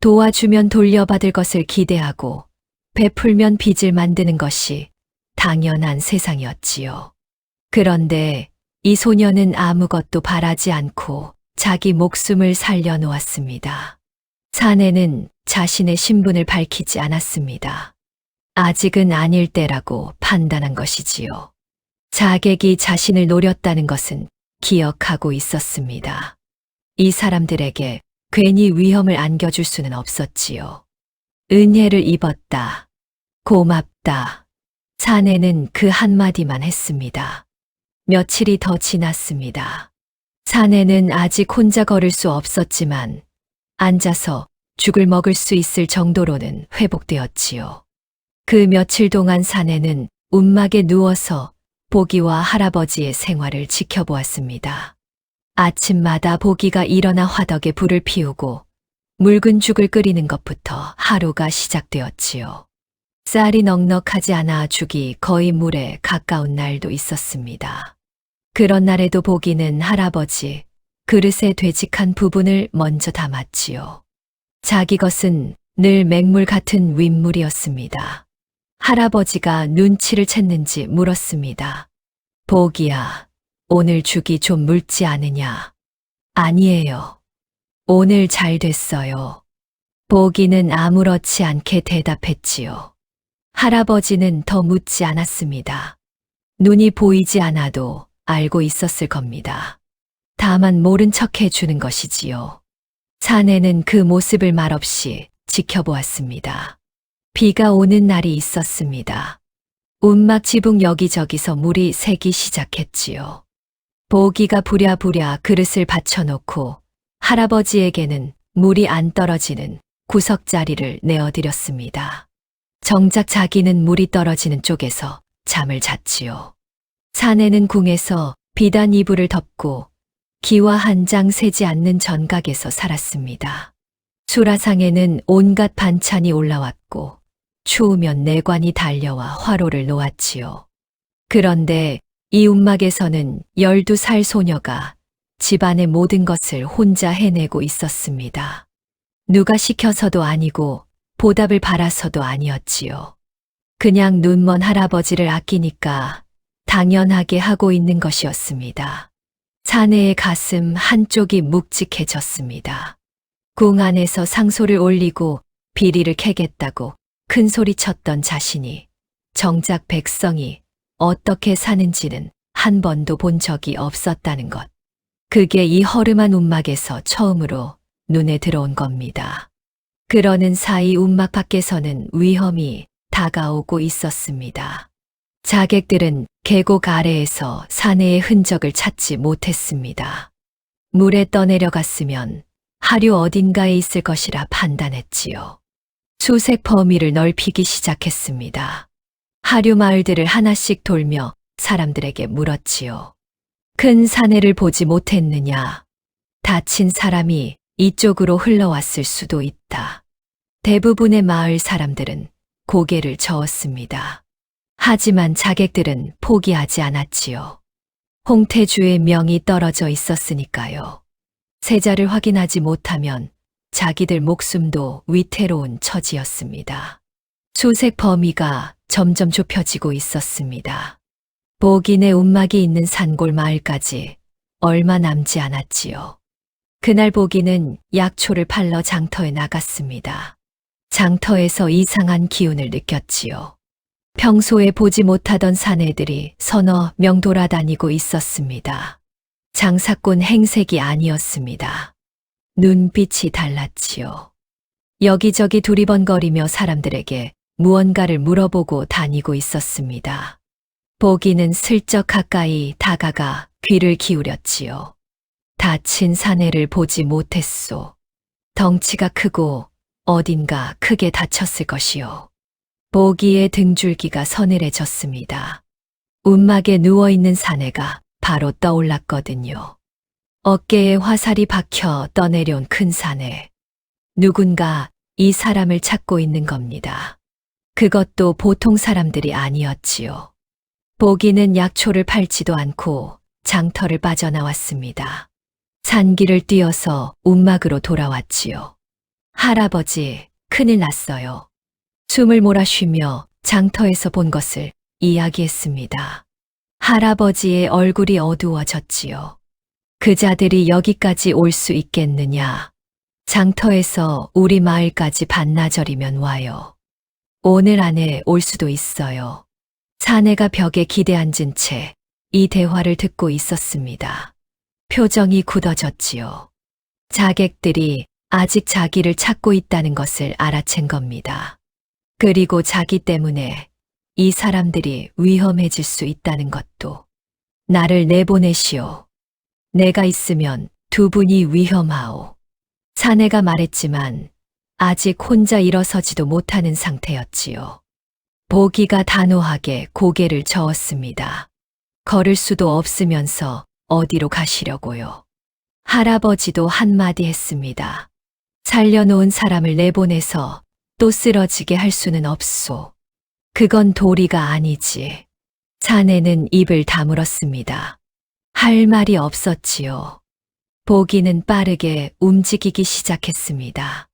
도와주면 돌려받을 것을 기대하고 베풀면 빚을 만드는 것이 당연한 세상이었지요. 그런데 이 소녀는 아무것도 바라지 않고 자기 목숨을 살려놓았습니다. 사내는 자신의 신분을 밝히지 않았습니다. 아직은 아닐 때라고 판단한 것이지요. 자객이 자신을 노렸다는 것은 기억하고 있었습니다. 이 사람들에게 괜히 위험을 안겨줄 수는 없었지요. 은혜를 입었다. 고맙다. 사내는 그 한마디만 했습니다. 며칠이 더 지났습니다. 사내는 아직 혼자 걸을 수 없었지만 앉아서 죽을 먹을 수 있을 정도로는 회복되었지요. 그 며칠 동안 사내는 움막에 누워서 보기와 할아버지의 생활을 지켜보았습니다. 아침마다 보기가 일어나 화덕에 불을 피우고 묽은 죽을 끓이는 것부터 하루가 시작되었지요. 쌀이 넉넉하지 않아 죽이 거의 물에 가까운 날도 있었습니다. 그런 날에도 보기는 할아버지 그릇에 되직한 부분을 먼저 담았지요. 자기 것은 늘 맹물 같은 윗물이었습니다. 할아버지가 눈치를 챘는지 물었습니다. 보기야, 오늘 죽이 좀 묽지 않으냐? 아니에요. 오늘 잘 됐어요. 보기는 아무렇지 않게 대답했지요. 할아버지는 더 묻지 않았습니다. 눈이 보이지 않아도 알고 있었을 겁니다. 다만 모른 척 해주는 것이지요. 사내는 그 모습을 말없이 지켜보았습니다. 비가 오는 날이 있었습니다. 운막 지붕 여기저기서 물이 새기 시작했지요. 보기가 부랴부랴 그릇을 받쳐놓고 할아버지에게는 물이 안 떨어지는 구석자리를 내어드렸습니다. 정작 자기는 물이 떨어지는 쪽에서 잠을 잤지요. 사내는 궁에서 비단 이불을 덮고 기와 한 장 새지 않는 전각에서 살았습니다. 수라상에는 온갖 반찬이 올라왔고 추우면 내관이 달려와 화로를 놓았지요. 그런데 이 움막에서는 12살 소녀가 집안의 모든 것을 혼자 해내고 있었습니다. 누가 시켜서도 아니고 보답을 바라서도 아니었지요. 그냥 눈먼 할아버지를 아끼니까 당연하게 하고 있는 것이었습니다. 사내의 가슴 한쪽이 묵직해졌습니다. 궁 안에서 상소를 올리고 비리를 캐겠다고 큰 소리 쳤던 자신이 정작 백성이 어떻게 사는지는 한 번도 본 적이 없었다는 것. 그게 이 허름한 움막에서 처음으로 눈에 들어온 겁니다. 그러는 사이 움막 밖에서는 위험이 다가오고 있었습니다. 자객들은 계곡 아래에서 사내의 흔적을 찾지 못했습니다. 물에 떠내려갔으면 하류 어딘가에 있을 것이라 판단했지요. 수색 범위를 넓히기 시작했습니다. 하류 마을들을 하나씩 돌며 사람들에게 물었지요. 큰 사내를 보지 못했느냐? 다친 사람이 이쪽으로 흘러왔을 수도 있다. 대부분의 마을 사람들은 고개를 저었습니다. 하지만 자객들은 포기하지 않았지요. 홍태주의 명이 떨어져 있었으니까요. 세자를 확인하지 못하면 자기들 목숨도 위태로운 처지였습니다. 수색 범위가 점점 좁혀지고 있었습니다. 보긴의 움막이 있는 산골 마을까지 얼마 남지 않았지요. 그날 보기는 약초를 팔러 장터에 나갔습니다. 장터에서 이상한 기운을 느꼈지요. 평소에 보지 못하던 사내들이 서너 명 돌아다니고 있었습니다. 장사꾼 행색이 아니었습니다. 눈빛이 달랐지요. 여기저기 두리번거리며 사람들에게 무언가를 물어보고 다니고 있었습니다. 보기는 슬쩍 가까이 다가가 귀를 기울였지요. 다친 사내를 보지 못했소. 덩치가 크고 어딘가 크게 다쳤을 것이요. 보기의 등줄기가 서늘해졌습니다. 움막에 누워있는 사내가 바로 떠올랐거든요. 어깨에 화살이 박혀 떠내려온 큰 사내. 누군가 이 사람을 찾고 있는 겁니다. 그것도 보통 사람들이 아니었지요. 보기는 약초를 팔지도 않고 장터를 빠져나왔습니다. 산길을 뛰어서 움막으로 돌아왔지요. 할아버지, 큰일 났어요. 숨을 몰아쉬며 장터에서 본 것을 이야기했습니다. 할아버지의 얼굴이 어두워졌지요. 그자들이 여기까지 올 수 있겠느냐. 장터에서 우리 마을까지 반나절이면 와요. 오늘 안에 올 수도 있어요. 사내가 벽에 기대앉은 채 이 대화를 듣고 있었습니다. 표정이 굳어졌지요. 자객들이 아직 자기를 찾고 있다는 것을 알아챈 겁니다. 그리고 자기 때문에 이 사람들이 위험해질 수 있다는 것도. 나를 내보내시오. 내가 있으면 두 분이 위험하오. 사내가 말했지만 아직 혼자 일어서지도 못하는 상태였지요. 보기가 단호하게 고개를 저었습니다. 걸을 수도 없으면서 어디로 가시려고요. 할아버지도 한마디 했습니다. 살려놓은 사람을 내보내서 또 쓰러지게 할 수는 없소. 그건 도리가 아니지. 사내는 입을 다물었습니다. 할 말이 없었지요. 보기는 빠르게 움직이기 시작했습니다.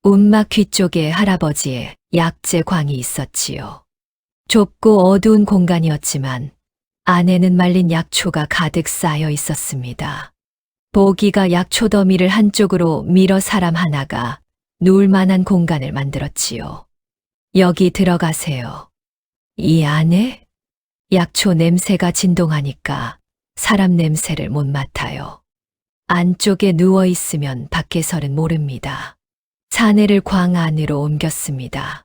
움막 뒤쪽에 할아버지의 약재광이 있었지요. 좁고 어두운 공간이었지만 안에는 말린 약초가 가득 쌓여 있었습니다. 보기가 약초 더미를 한쪽으로 밀어 사람 하나가 누울 만한 공간을 만들었지요. 여기 들어가세요. 이 안에? 약초 냄새가 진동하니까 사람 냄새를 못 맡아요. 안쪽에 누워 있으면 밖에서는 모릅니다. 사내를 광 안으로 옮겼습니다.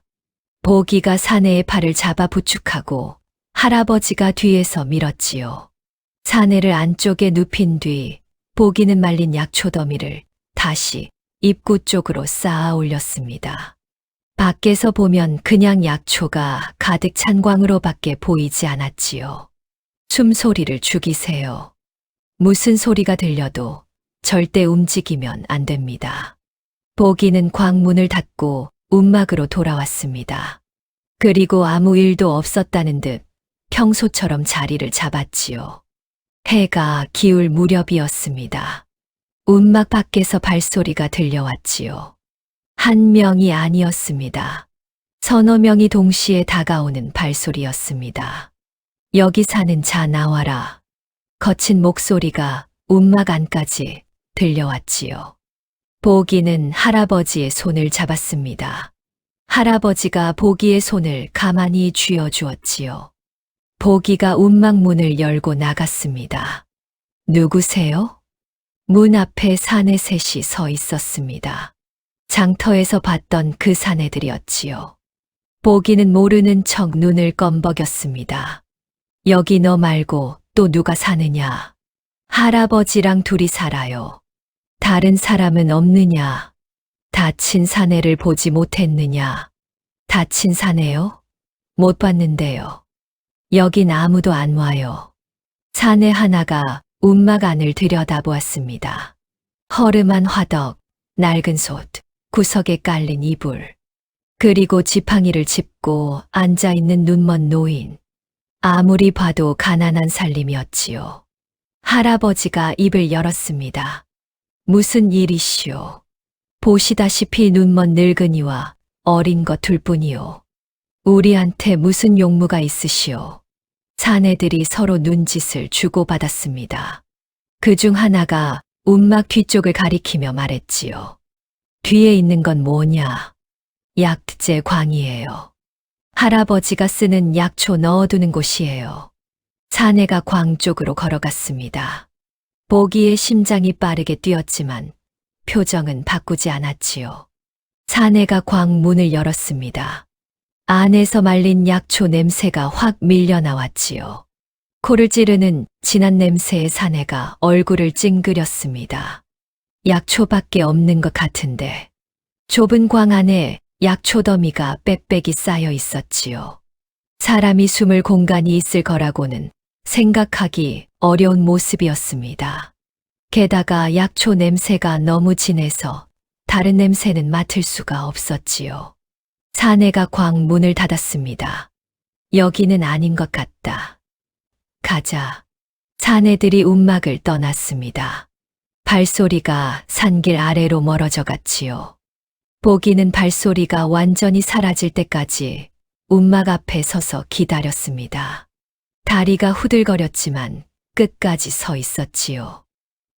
보기가 사내의 팔을 잡아 부축하고 할아버지가 뒤에서 밀었지요. 사내를 안쪽에 눕힌 뒤 보기는 말린 약초 더미를 다시 입구 쪽으로 쌓아 올렸습니다. 밖에서 보면 그냥 약초가 가득 찬 광으로밖에 보이지 않았지요. 숨소리를 죽이세요. 무슨 소리가 들려도 절대 움직이면 안 됩니다. 보기는 광문을 닫고 움막으로 돌아왔습니다. 그리고 아무 일도 없었다는 듯 평소처럼 자리를 잡았지요. 해가 기울 무렵이었습니다. 움막 밖에서 발소리가 들려왔지요. 한 명이 아니었습니다. 서너 명이 동시에 다가오는 발소리였습니다. 여기 사는 자 나와라. 거친 목소리가 움막 안까지 들려왔지요. 보기는 할아버지의 손을 잡았습니다. 할아버지가 보기의 손을 가만히 쥐어주었지요. 보기가 움막 문을 열고 나갔습니다. 누구세요? 문 앞에 사내 셋이 서 있었습니다. 장터에서 봤던 그 사내들이었지요. 보기는 모르는 척 눈을 껌벅였습니다. 여기 너 말고 또 누가 사느냐? 할아버지랑 둘이 살아요. 다른 사람은 없느냐? 다친 사내를 보지 못했느냐? 다친 사내요? 못 봤는데요. 여긴 아무도 안 와요. 사내 하나가 움막 안을 들여다보았습니다. 허름한 화덕, 낡은 솥, 구석에 깔린 이불, 그리고 지팡이를 짚고 앉아있는 눈먼 노인. 아무리 봐도 가난한 살림이었지요. 할아버지가 입을 열었습니다. 무슨 일이시오? 보시다시피 눈먼 늙은이와 어린 것 둘뿐이요. 우리한테 무슨 용무가 있으시오? 사내들이 서로 눈짓을 주고받았습니다. 그중 하나가 움막 뒤쪽을 가리키며 말했지요. 뒤에 있는 건 뭐냐? 약재 광이에요. 할아버지가 쓰는 약초 넣어두는 곳이에요. 사내가 광 쪽으로 걸어갔습니다. 보기의 심장이 빠르게 뛰었지만 표정은 바꾸지 않았지요. 사내가 광 문을 열었습니다. 안에서 말린 약초 냄새가 확 밀려나왔지요. 코를 찌르는 진한 냄새의 사내가 얼굴을 찡그렸습니다. 약초밖에 없는 것 같은데. 좁은 광 안에 약초 더미가 빽빽이 쌓여 있었지요. 사람이 숨을 공간이 있을 거라고는 생각하기 어려운 모습이었습니다. 게다가 약초 냄새가 너무 진해서 다른 냄새는 맡을 수가 없었지요. 사내가 광 문을 닫았습니다. 여기는 아닌 것 같다. 가자. 사내들이 움막을 떠났습니다. 발소리가 산길 아래로 멀어져 갔지요. 보기는 발소리가 완전히 사라질 때까지 움막 앞에 서서 기다렸습니다. 다리가 후들거렸지만 끝까지 서 있었지요.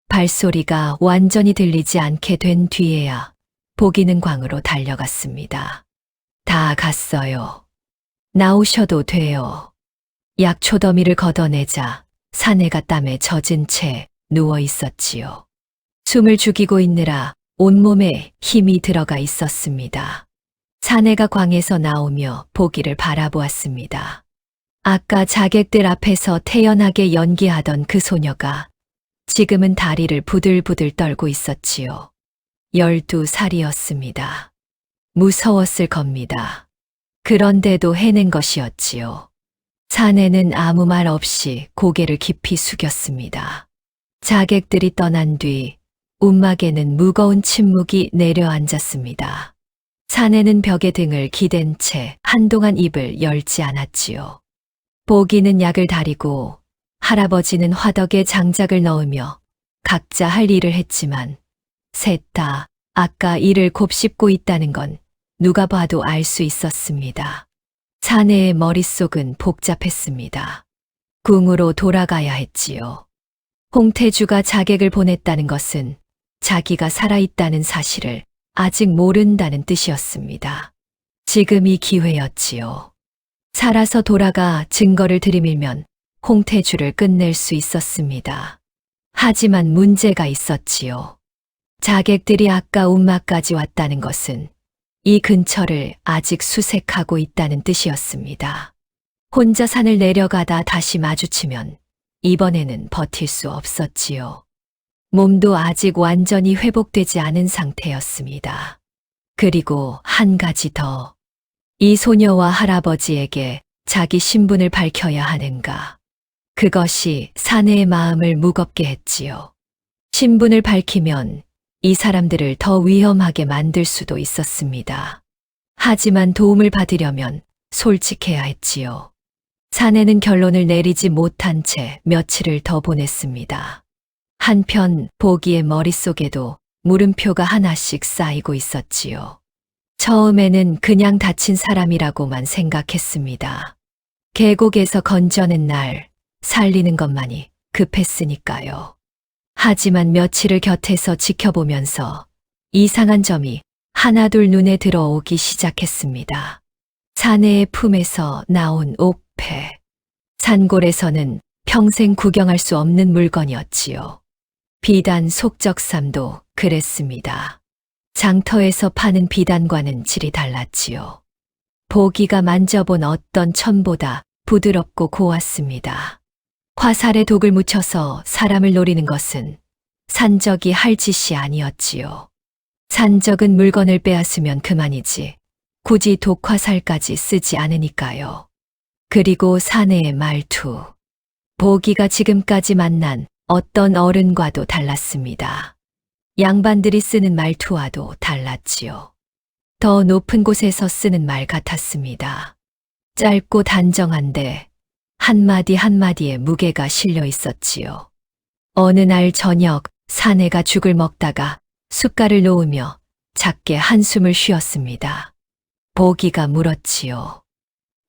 발소리가 완전히 들리지 않게 된 뒤에야 보기는 광으로 달려갔습니다. 다 갔어요. 나오셔도 돼요. 약초 더미를 걷어내자 사내가 땀에 젖은 채 누워 있었지요. 숨을 죽이고 있느라 온몸에 힘이 들어가 있었습니다. 사내가 광에서 나오며 보기를 바라보았습니다. 아까 자객들 앞에서 태연하게 연기하던 그 소녀가 지금은 다리를 부들부들 떨고 있었지요. 12살이었습니다. 무서웠을 겁니다. 그런데도 해낸 것이었지요. 사내는 아무 말 없이 고개를 깊이 숙였습니다. 자객들이 떠난 뒤 움막에는 무거운 침묵이 내려앉았습니다. 사내는 벽에 등을 기댄 채 한동안 입을 열지 않았지요. 보기는 약을 다리고 할아버지는 화덕에 장작을 넣으며 각자 할 일을 했지만 셋 다 아까 이를 곱씹고 있다는 건 누가 봐도 알 수 있었습니다. 사내의 머릿속은 복잡했습니다. 궁으로 돌아가야 했지요. 홍태주가 자객을 보냈다는 것은 자기가 살아있다는 사실을 아직 모른다는 뜻이었습니다. 지금이 기회였지요. 살아서 돌아가 증거를 들이밀면 홍태주를 끝낼 수 있었습니다. 하지만 문제가 있었지요. 자객들이 아까 운마까지 왔다는 것은 이 근처를 아직 수색하고 있다는 뜻이었습니다. 혼자 산을 내려가다 다시 마주치면 이번에는 버틸 수 없었지요. 몸도 아직 완전히 회복되지 않은 상태였습니다. 그리고 한 가지 더. 이 소녀와 할아버지에게 자기 신분을 밝혀야 하는가. 그것이 사내의 마음을 무겁게 했지요. 신분을 밝히면 이 사람들을 더 위험하게 만들 수도 있었습니다. 하지만 도움을 받으려면 솔직해야 했지요. 사내는 결론을 내리지 못한 채 며칠을 더 보냈습니다. 한편 보기의 머릿속에도 물음표가 하나씩 쌓이고 있었지요. 처음에는 그냥 다친 사람이라고만 생각했습니다. 계곡에서 건져낸 날 살리는 것만이 급했으니까요. 하지만 며칠을 곁에서 지켜보면서 이상한 점이 하나둘 눈에 들어오기 시작했습니다. 사내의 품에서 나온 옥패. 산골에서는 평생 구경할 수 없는 물건이었지요. 비단 속적삼도 그랬습니다. 장터에서 파는 비단과는 질이 달랐지요. 보기가 만져본 어떤 천보다 부드럽고 고왔습니다. 화살에 독을 묻혀서 사람을 노리는 것은 산적이 할 짓이 아니었지요. 산적은 물건을 빼앗으면 그만이지 굳이 독화살까지 쓰지 않으니까요. 그리고 사내의 말투. 보기가 지금까지 만난 어떤 어른과도 달랐습니다. 양반들이 쓰는 말투와도 달랐지요. 더 높은 곳에서 쓰는 말 같았습니다. 짧고 단정한데 한마디 한마디에 무게가 실려 있었지요. 어느 날 저녁 사내가 죽을 먹다가 숟갈을 놓으며 작게 한숨을 쉬었습니다. 보기가 물었지요.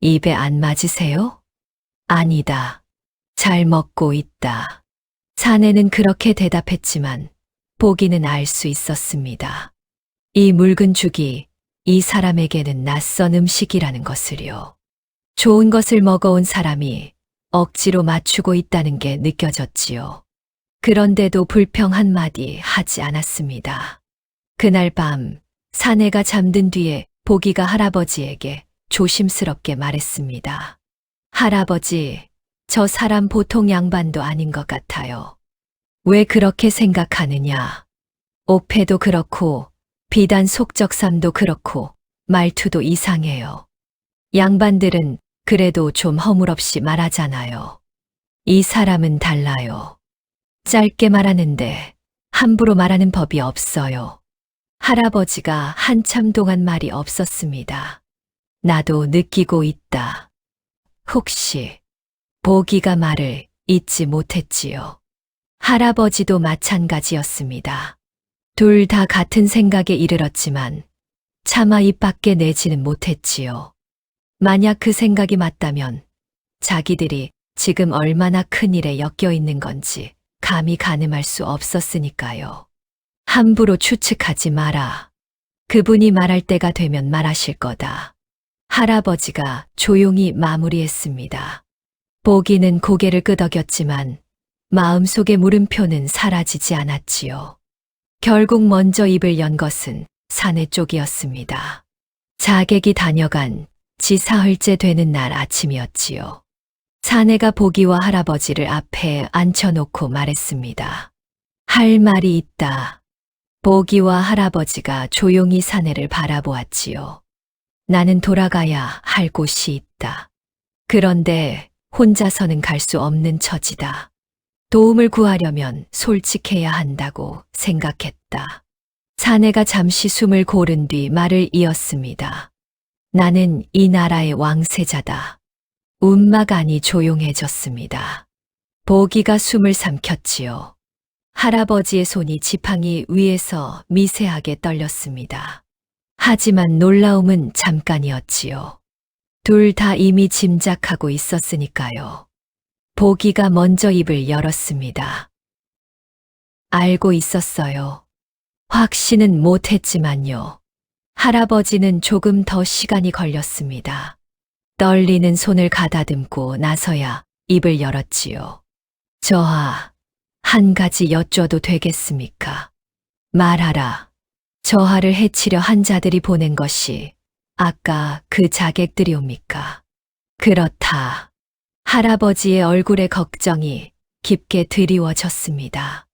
입에 안 맞으세요? 아니다. 잘 먹고 있다. 사내는 그렇게 대답했지만 보기는 알 수 있었습니다. 이 묽은 죽이 이 사람에게는 낯선 음식이라는 것을요. 좋은 것을 먹어온 사람이 억지로 맞추고 있다는 게 느껴졌지요. 그런데도 불평 한마디 하지 않았습니다. 그날 밤 사내가 잠든 뒤에 보기가 할아버지에게 조심스럽게 말했습니다. 할아버지, 저 사람 보통 양반도 아닌 것 같아요. 왜 그렇게 생각하느냐? 옥패도 그렇고 비단 속적삼도 그렇고 말투도 이상해요. 양반들은 그래도 좀 허물없이 말하잖아요. 이 사람은 달라요. 짧게 말하는데 함부로 말하는 법이 없어요. 할아버지가 한참 동안 말이 없었습니다. 나도 느끼고 있다. 혹시 보기가 말을 잊지 못했지요. 할아버지도 마찬가지였습니다. 둘 다 같은 생각에 이르렀지만 차마 입 밖에 내지는 못했지요. 만약 그 생각이 맞다면 자기들이 지금 얼마나 큰 일에 엮여 있는 건지 감히 가늠할 수 없었으니까요. 함부로 추측하지 마라. 그분이 말할 때가 되면 말하실 거다. 할아버지가 조용히 마무리했습니다. 보기는 고개를 끄덕였지만 마음속의 물음표는 사라지지 않았지요. 결국 먼저 입을 연 것은 사내 쪽이었습니다. 자객이 다녀간 지 사흘째 되는 날 아침이었지요. 사내가 보기와 할아버지를 앞에 앉혀놓고 말했습니다. 할 말이 있다. 보기와 할아버지가 조용히 사내를 바라보았지요. 나는 돌아가야 할 곳이 있다. 그런데 혼자서는 갈 수 없는 처지다. 도움을 구하려면 솔직해야 한다고 생각했다. 사내가 잠시 숨을 고른 뒤 말을 이었습니다. 나는 이 나라의 왕세자다. 운마간이 조용해졌습니다. 보기가 숨을 삼켰지요. 할아버지의 손이 지팡이 위에서 미세하게 떨렸습니다. 하지만 놀라움은 잠깐이었지요. 둘 다 이미 짐작하고 있었으니까요. 보기가 먼저 입을 열었습니다. 알고 있었어요. 확신은 못했지만요. 할아버지는 조금 더 시간이 걸렸습니다. 떨리는 손을 가다듬고 나서야 입을 열었지요. 저하, 한 가지 여쭤도 되겠습니까? 말하라. 저하를 해치려 한 자들이 보낸 것이 아까 그 자객들이옵니까? 그렇다. 할아버지의 얼굴에 걱정이 깊게 드리워졌습니다.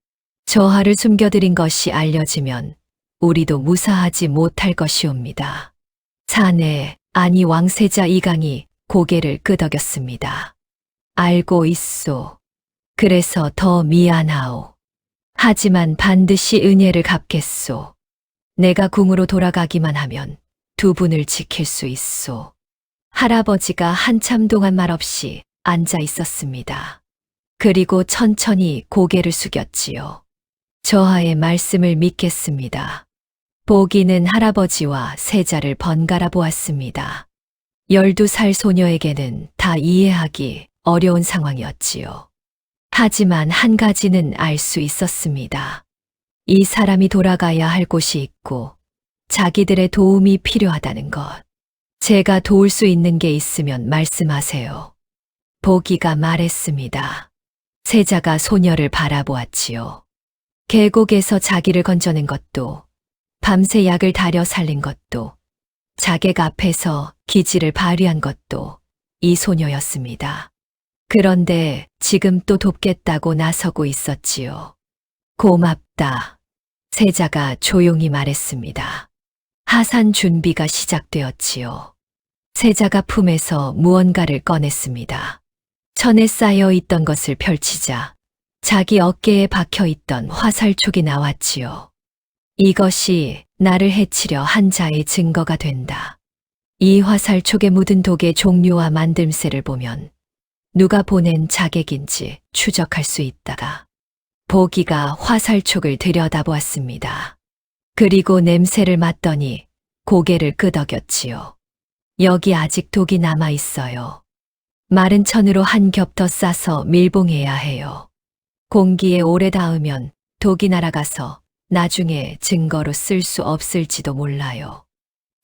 저하를 숨겨드린 것이 알려지면 우리도 무사하지 못할 것이옵니다. 사내, 아니 왕세자 이강이 고개를 끄덕였습니다. 알고 있소. 그래서 더 미안하오. 하지만 반드시 은혜를 갚겠소. 내가 궁으로 돌아가기만 하면 두 분을 지킬 수 있소. 할아버지가 한참 동안 말없이 앉아 있었습니다. 그리고 천천히 고개를 숙였지요. 저하의 말씀을 믿겠습니다. 보기는 할아버지와 세자를 번갈아 보았습니다. 12살 소녀에게는 다 이해하기 어려운 상황이었지요. 하지만 한 가지는 알 수 있었습니다. 이 사람이 돌아가야 할 곳이 있고 자기들의 도움이 필요하다는 것. 제가 도울 수 있는 게 있으면 말씀하세요. 보기가 말했습니다. 세자가 소녀를 바라보았지요. 계곡에서 자기를 건져낸 것도, 밤새 약을 다려 살린 것도, 자객 앞에서 기지를 발휘한 것도 이 소녀였습니다. 그런데 지금 또 돕겠다고 나서고 있었지요. 고맙다. 세자가 조용히 말했습니다. 하산 준비가 시작되었지요. 세자가 품에서 무언가를 꺼냈습니다. 천에 쌓여 있던 것을 펼치자 자기 어깨에 박혀 있던 화살촉이 나왔지요. 이것이 나를 해치려 한 자의 증거가 된다. 이 화살촉에 묻은 독의 종류와 만듦새를 보면 누가 보낸 자객인지 추적할 수 있다가 보기가 화살촉을 들여다보았습니다. 그리고 냄새를 맡더니 고개를 끄덕였지요. 여기 아직 독이 남아 있어요. 마른 천으로 한 겹 더 싸서 밀봉해야 해요. 공기에 오래 닿으면 독이 날아가서 나중에 증거로 쓸 수 없을지도 몰라요.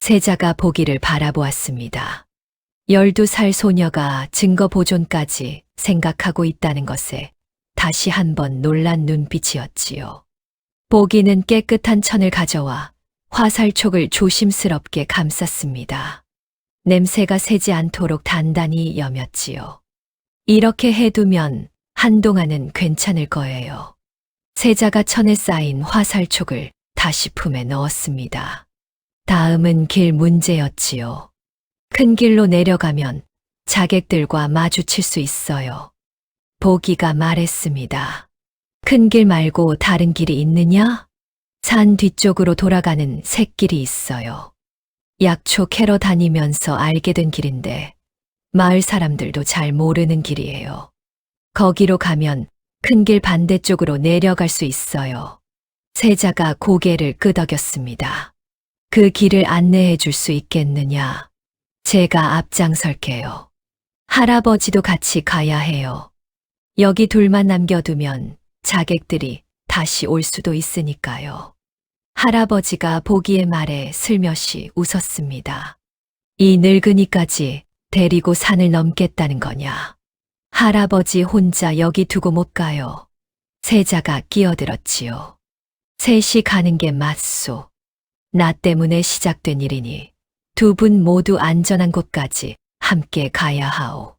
세자가 보기를 바라보았습니다. 12살 소녀가 증거 보존까지 생각하고 있다는 것에 다시 한번 놀란 눈빛이었지요. 보기는 깨끗한 천을 가져와 화살촉을 조심스럽게 감쌌습니다. 냄새가 새지 않도록 단단히 여몄지요. 이렇게 해두면 한동안은 괜찮을 거예요. 세자가 천에 쌓인 화살촉을 다시 품에 넣었습니다. 다음은 길 문제였지요. 큰 길로 내려가면 자객들과 마주칠 수 있어요. 보기가 말했습니다. 큰 길 말고 다른 길이 있느냐? 산 뒤쪽으로 돌아가는 샛길이 있어요. 약초 캐러 다니면서 알게 된 길인데 마을 사람들도 잘 모르는 길이에요. 거기로 가면 큰 길 반대쪽으로 내려갈 수 있어요. 세자가 고개를 끄덕였습니다. 그 길을 안내해 줄 수 있겠느냐? 제가 앞장설게요. 할아버지도 같이 가야 해요. 여기 둘만 남겨두면 자객들이 다시 올 수도 있으니까요. 할아버지가 보기의 말에 슬며시 웃었습니다. 이 늙은이까지 데리고 산을 넘겠다는 거냐? 할아버지 혼자 여기 두고 못 가요. 세자가 끼어들었지요. 셋이 가는 게 맞소. 나 때문에 시작된 일이니 두 분 모두 안전한 곳까지 함께 가야 하오.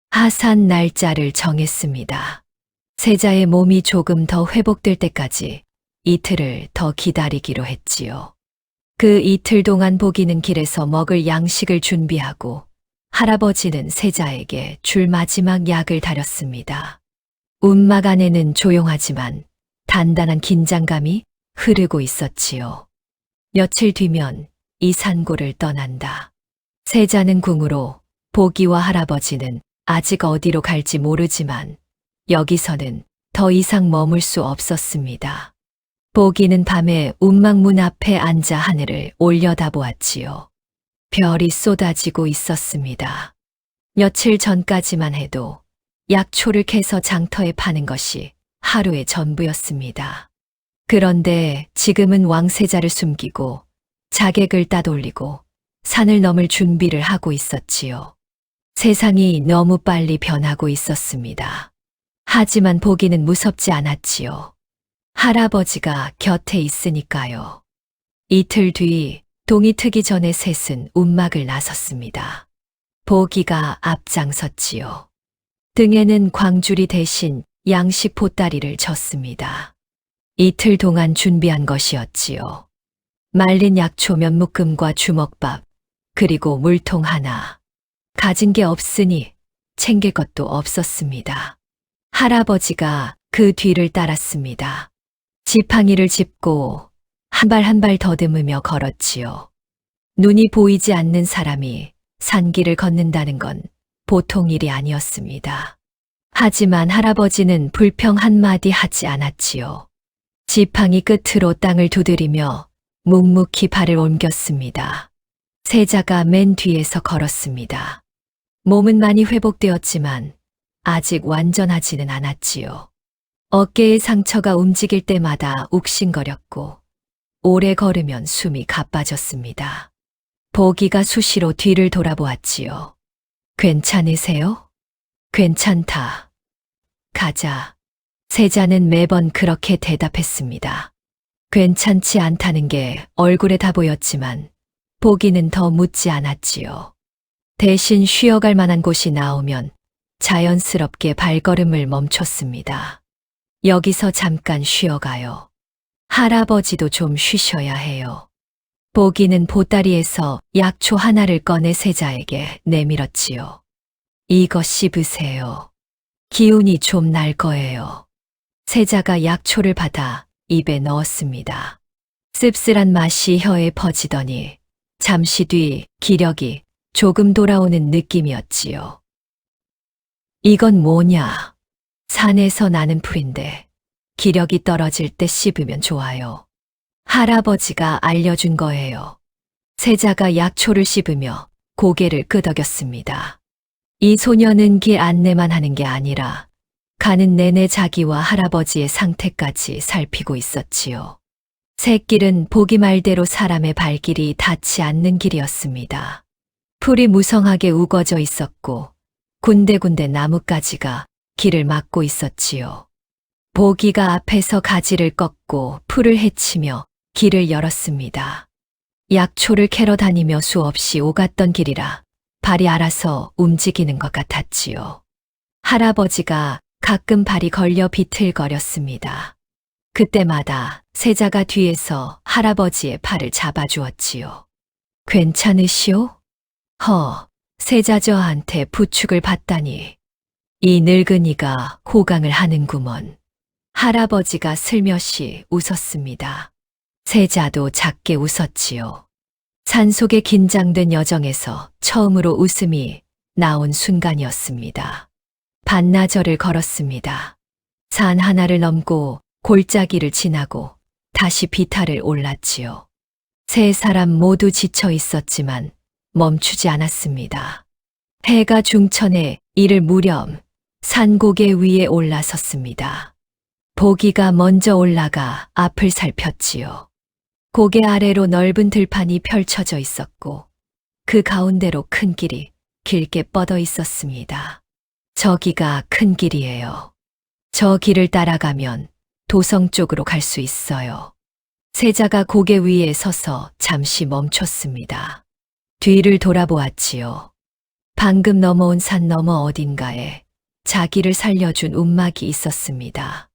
하산 날짜를 정했습니다. 세자의 몸이 조금 더 회복될 때까지 이틀을 더 기다리기로 했지요. 그 이틀 동안 보기는 길에서 먹을 양식을 준비하고 할아버지는 세자에게 줄 마지막 약을 다렸습니다. 움막 안에는 조용하지만 단단한 긴장감이 흐르고 있었지요. 며칠 뒤면 이 산고를 떠난다. 세자는 궁으로, 보기와 할아버지는 아직 어디로 갈지 모르지만 여기서는 더 이상 머물 수 없었습니다. 보기는 밤에 움막문 앞에 앉아 하늘을 올려다보았지요. 별이 쏟아지고 있었습니다. 며칠 전까지만 해도 약초를 캐서 장터에 파는 것이 하루의 전부였습니다. 그런데 지금은 왕세자를 숨기고 자객을 따돌리고 산을 넘을 준비를 하고 있었지요. 세상이 너무 빨리 변하고 있었습니다. 하지만 보기는 무섭지 않았지요. 할아버지가 곁에 있으니까요. 이틀 뒤 동이 트기 전에 셋은 움막을 나섰습니다. 보기가 앞장섰지요. 등에는 광주리 대신 양식 보따리를 졌습니다. 이틀 동안 준비한 것이었지요. 말린 약초 몇 묶음과 주먹밥, 그리고 물통 하나. 가진 게 없으니 챙길 것도 없었습니다. 할아버지가 그 뒤를 따랐습니다. 지팡이를 짚고 한 발 한 발 더듬으며 걸었지요. 눈이 보이지 않는 사람이 산길을 걷는다는 건 보통 일이 아니었습니다. 하지만 할아버지는 불평 한마디 하지 않았지요. 지팡이 끝으로 땅을 두드리며 묵묵히 발을 옮겼습니다. 세자가 맨 뒤에서 걸었습니다. 몸은 많이 회복되었지만 아직 완전하지는 않았지요. 어깨의 상처가 움직일 때마다 욱신거렸고 오래 걸으면 숨이 가빠졌습니다. 보기가 수시로 뒤를 돌아보았지요. 괜찮으세요? 괜찮다. 가자. 세자는 매번 그렇게 대답했습니다. 괜찮지 않다는 게 얼굴에 다 보였지만 보기는 더 묻지 않았지요. 대신 쉬어갈 만한 곳이 나오면 자연스럽게 발걸음을 멈췄습니다. 여기서 잠깐 쉬어가요. 할아버지도 좀 쉬셔야 해요. 보기는 보따리에서 약초 하나를 꺼내 세자에게 내밀었지요. 이거 씹으세요. 기운이 좀 날 거예요. 세자가 약초를 받아 입에 넣었습니다. 씁쓸한 맛이 혀에 퍼지더니 잠시 뒤 기력이 조금 돌아오는 느낌이었지요. 이건 뭐냐? 산에서 나는 풀인데 기력이 떨어질 때 씹으면 좋아요. 할아버지가 알려준 거예요. 세자가 약초를 씹으며 고개를 끄덕였습니다. 이 소녀는 길 안내만 하는 게 아니라 가는 내내 자기와 할아버지의 상태까지 살피고 있었지요. 샛길은 보기 말대로 사람의 발길이 닿지 않는 길이었습니다. 풀이 무성하게 우거져 있었고 군데군데 나뭇가지가 길을 막고 있었지요. 보기가 앞에서 가지를 꺾고 풀을 헤치며 길을 열었습니다. 약초를 캐러 다니며 수없이 오갔던 길이라 발이 알아서 움직이는 것 같았지요. 할아버지가 가끔 발이 걸려 비틀거렸습니다. 그때마다 세자가 뒤에서 할아버지의 팔을 잡아주었지요. 괜찮으시오? 세자 저한테 부축을 받다니. 이 늙은이가 호강을 하는구먼. 할아버지가 슬며시 웃었습니다. 세자도 작게 웃었지요. 산속의 긴장된 여정에서 처음으로 웃음이 나온 순간이었습니다. 반나절을 걸었습니다. 산 하나를 넘고 골짜기를 지나고 다시 비탈을 올랐지요. 세 사람 모두 지쳐 있었지만 멈추지 않았습니다. 해가 중천에 이를 무렴 산고개 위에 올라섰습니다. 보기가 먼저 올라가 앞을 살폈지요. 고개 아래로 넓은 들판이 펼쳐져 있었고 그 가운데로 큰 길이 길게 뻗어 있었습니다. 저기가 큰 길이에요. 저 길을 따라가면 도성 쪽으로 갈 수 있어요. 세자가 고개 위에 서서 잠시 멈췄습니다. 뒤를 돌아보았지요. 방금 넘어온 산 너머 어딘가에 자기를 살려준 움막이 있었습니다.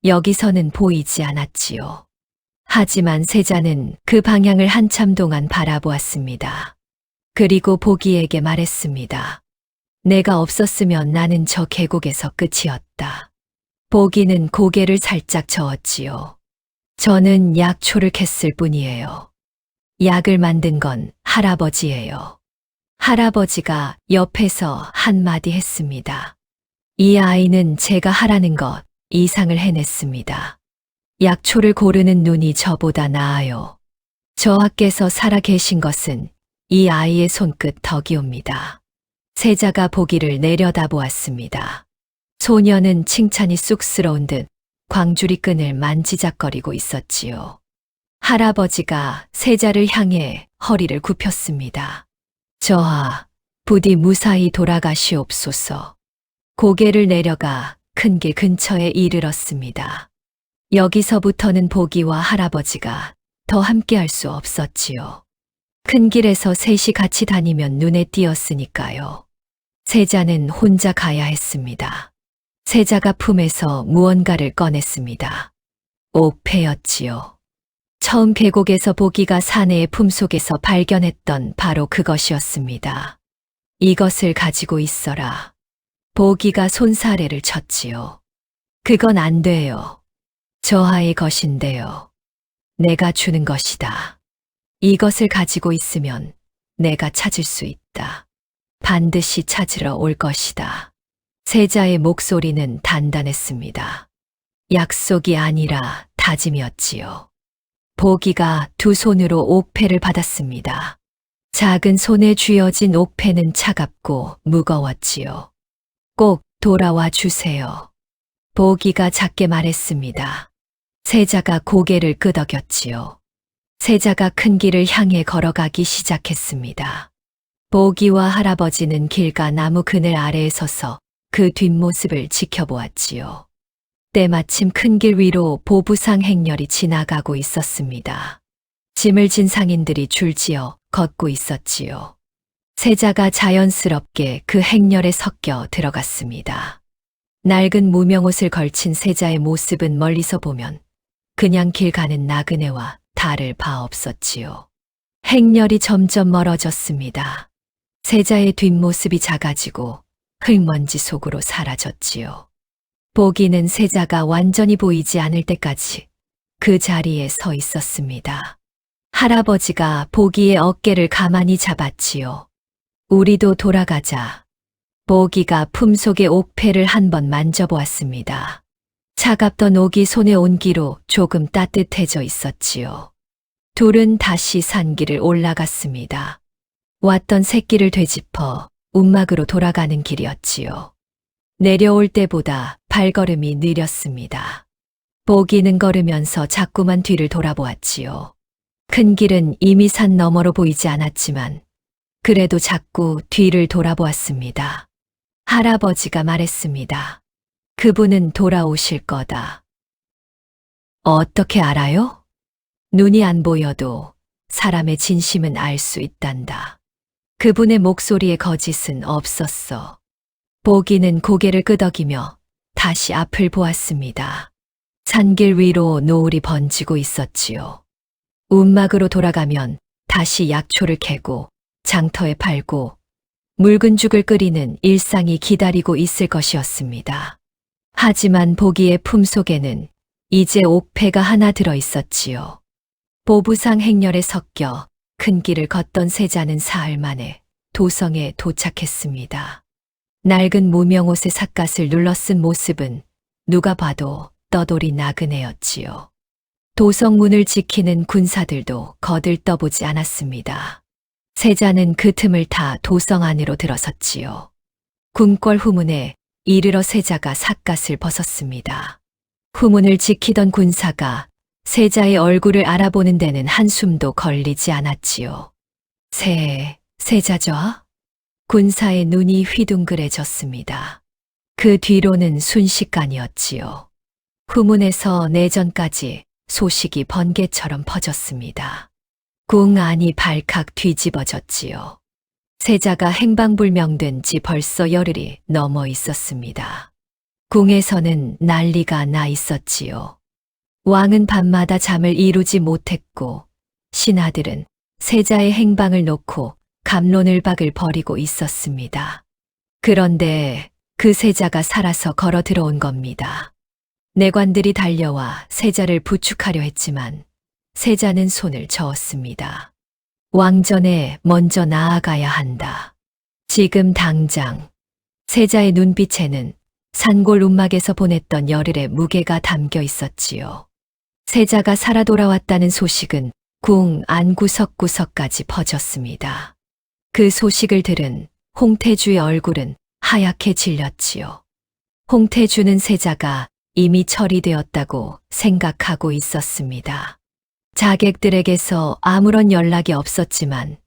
여기서는 보이지 않았지요. 하지만 세자는 그 방향을 한참 동안 바라보았습니다. 그리고 보기에게 말했습니다. 내가 없었으면 나는 저 계곡에서 끝이었다. 보기는 고개를 살짝 저었지요. 저는 약초를 캤을 뿐이에요. 약을 만든 건 할아버지예요. 할아버지가 옆에서 한마디 했습니다. 이 아이는 제가 하라는 것 이상을 해냈습니다. 약초를 고르는 눈이 저보다 나아요. 저하께서 살아 계신 것은 이 아이의 손끝 덕이옵니다. 세자가 보기를 내려다보았습니다. 소녀는 칭찬이 쑥스러운 듯 광주리 끈을 만지작거리고 있었지요. 할아버지가 세자를 향해 허리를 굽혔습니다. 저하, 부디 무사히 돌아가시옵소서. 고개를 내려가 큰 길 근처에 이르렀습니다. 여기서부터는 보기와 할아버지가 더 함께할 수 없었지요. 큰 길에서 셋이 같이 다니면 눈에 띄었으니까요. 세자는 혼자 가야 했습니다. 세자가 품에서 무언가를 꺼냈습니다. 옥패였지요. 처음 계곡에서 보기가 사내의 품속에서 발견했던 바로 그것이었습니다. 이것을 가지고 있어라. 보기가 손사래를 쳤지요. 그건 안 돼요. 저 아이 것인데요. 내가 주는 것이다. 이것을 가지고 있으면 내가 찾을 수 있다. 반드시 찾으러 올 것이다. 세자의 목소리는 단단했습니다. 약속이 아니라 다짐이었지요. 보기가 두 손으로 옥패를 받았습니다. 작은 손에 쥐어진 옥패는 차갑고 무거웠지요. 꼭 돌아와 주세요. 보기가 작게 말했습니다. 세자가 고개를 끄덕였지요. 세자가 큰 길을 향해 걸어가기 시작했습니다. 보기와 할아버지는 길가 나무 그늘 아래에 서서 그 뒷모습을 지켜보았지요. 때마침 큰 길 위로 보부상 행렬이 지나가고 있었습니다. 짐을 진 상인들이 줄지어 걷고 있었지요. 세자가 자연스럽게 그 행렬에 섞여 들어갔습니다. 낡은 무명옷을 걸친 세자의 모습은 멀리서 보면 그냥 길 가는 나그네와 다를 바 없었지요. 행렬이 점점 멀어졌습니다. 세자의 뒷모습이 작아지고 흙먼지 속으로 사라졌지요. 보기는 세자가 완전히 보이지 않을 때까지 그 자리에 서 있었습니다. 할아버지가 보기의 어깨를 가만히 잡았지요. 우리도 돌아가자. 보기가 품속의 옥패를 한번 만져보았습니다. 차갑던 옥이 손에 온기로 조금 따뜻해져 있었지요. 둘은 다시 산길을 올라갔습니다. 왔던 샛길을 되짚어 움막으로 돌아가는 길이었지요. 내려올 때보다 발걸음이 느렸습니다. 보기는 걸으면서 자꾸만 뒤를 돌아보았지요. 큰 길은 이미 산 너머로 보이지 않았지만 그래도 자꾸 뒤를 돌아보았습니다. 할아버지가 말했습니다. 그분은 돌아오실 거다. 어떻게 알아요? 눈이 안 보여도 사람의 진심은 알 수 있단다. 그분의 목소리에 거짓은 없었어. 보기는 고개를 끄덕이며 다시 앞을 보았습니다. 산길 위로 노을이 번지고 있었지요. 움막으로 돌아가면 다시 약초를 캐고 장터에 팔고 묽은 죽을 끓이는 일상이 기다리고 있을 것이었습니다. 하지만 보기의 품속에는 이제 옥패가 하나 들어 있었지요. 보부상 행렬에 섞여 큰 길을 걷던 세자는 사흘 만에 도성에 도착했습니다. 낡은 무명옷의 삿갓을 눌러쓴 모습은 누가 봐도 떠돌이 나그네였지요. 도성 문을 지키는 군사들도 거들떠보지 않았습니다. 세자는 그 틈을 타 도성 안으로 들어섰지요. 궁궐 후문에 이르러 세자가 삿갓을 벗었습니다. 후문을 지키던 군사가 세자의 얼굴을 알아보는 데는 한숨도 걸리지 않았지요. 세자죠? 군사의 눈이 휘둥그레졌습니다. 그 뒤로는 순식간이었지요. 후문에서 내전까지 소식이 번개처럼 퍼졌습니다. 궁 안이 발칵 뒤집어졌지요. 세자가 행방불명된 지 벌써 열흘이 넘어 있었습니다. 궁에서는 난리가 나 있었지요. 왕은 밤마다 잠을 이루지 못했고 신하들은 세자의 행방을 놓고 갑론을박을 벌이고 있었습니다. 그런데 그 세자가 살아서 걸어 들어온 겁니다. 내관들이 달려와 세자를 부축하려 했지만 세자는 손을 저었습니다. 왕전에 먼저 나아가야 한다. 지금 당장. 세자의 눈빛에는 산골 움막에서 보냈던 열흘의 무게가 담겨 있었지요. 세자가 살아 돌아왔다는 소식은 궁 안 구석구석까지 퍼졌습니다. 그 소식을 들은 홍태주의 얼굴은 하얗게 질렸지요. 홍태주는 세자가 이미 처리되었다고 생각하고 있었습니다. 자객들에게서 아무런 연락이 없었지만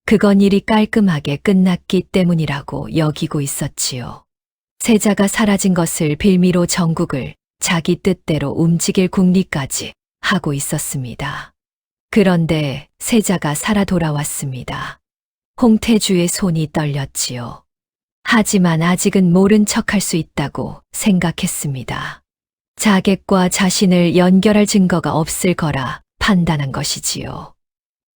그건 일이 깔끔하게 끝났기 때문이라고 여기고 있었지요. 세자가 사라진 것을 빌미로 정국을 자기 뜻대로 움직일 궁리까지 하고 있었습니다. 그런데 세자가 살아 돌아왔습니다. 홍태주의 손이 떨렸지요. 하지만 아직은 모른 척할 수 있다고 생각했습니다. 자객과 자신을 연결할 증거가 없을 거라 판단한 것이지요.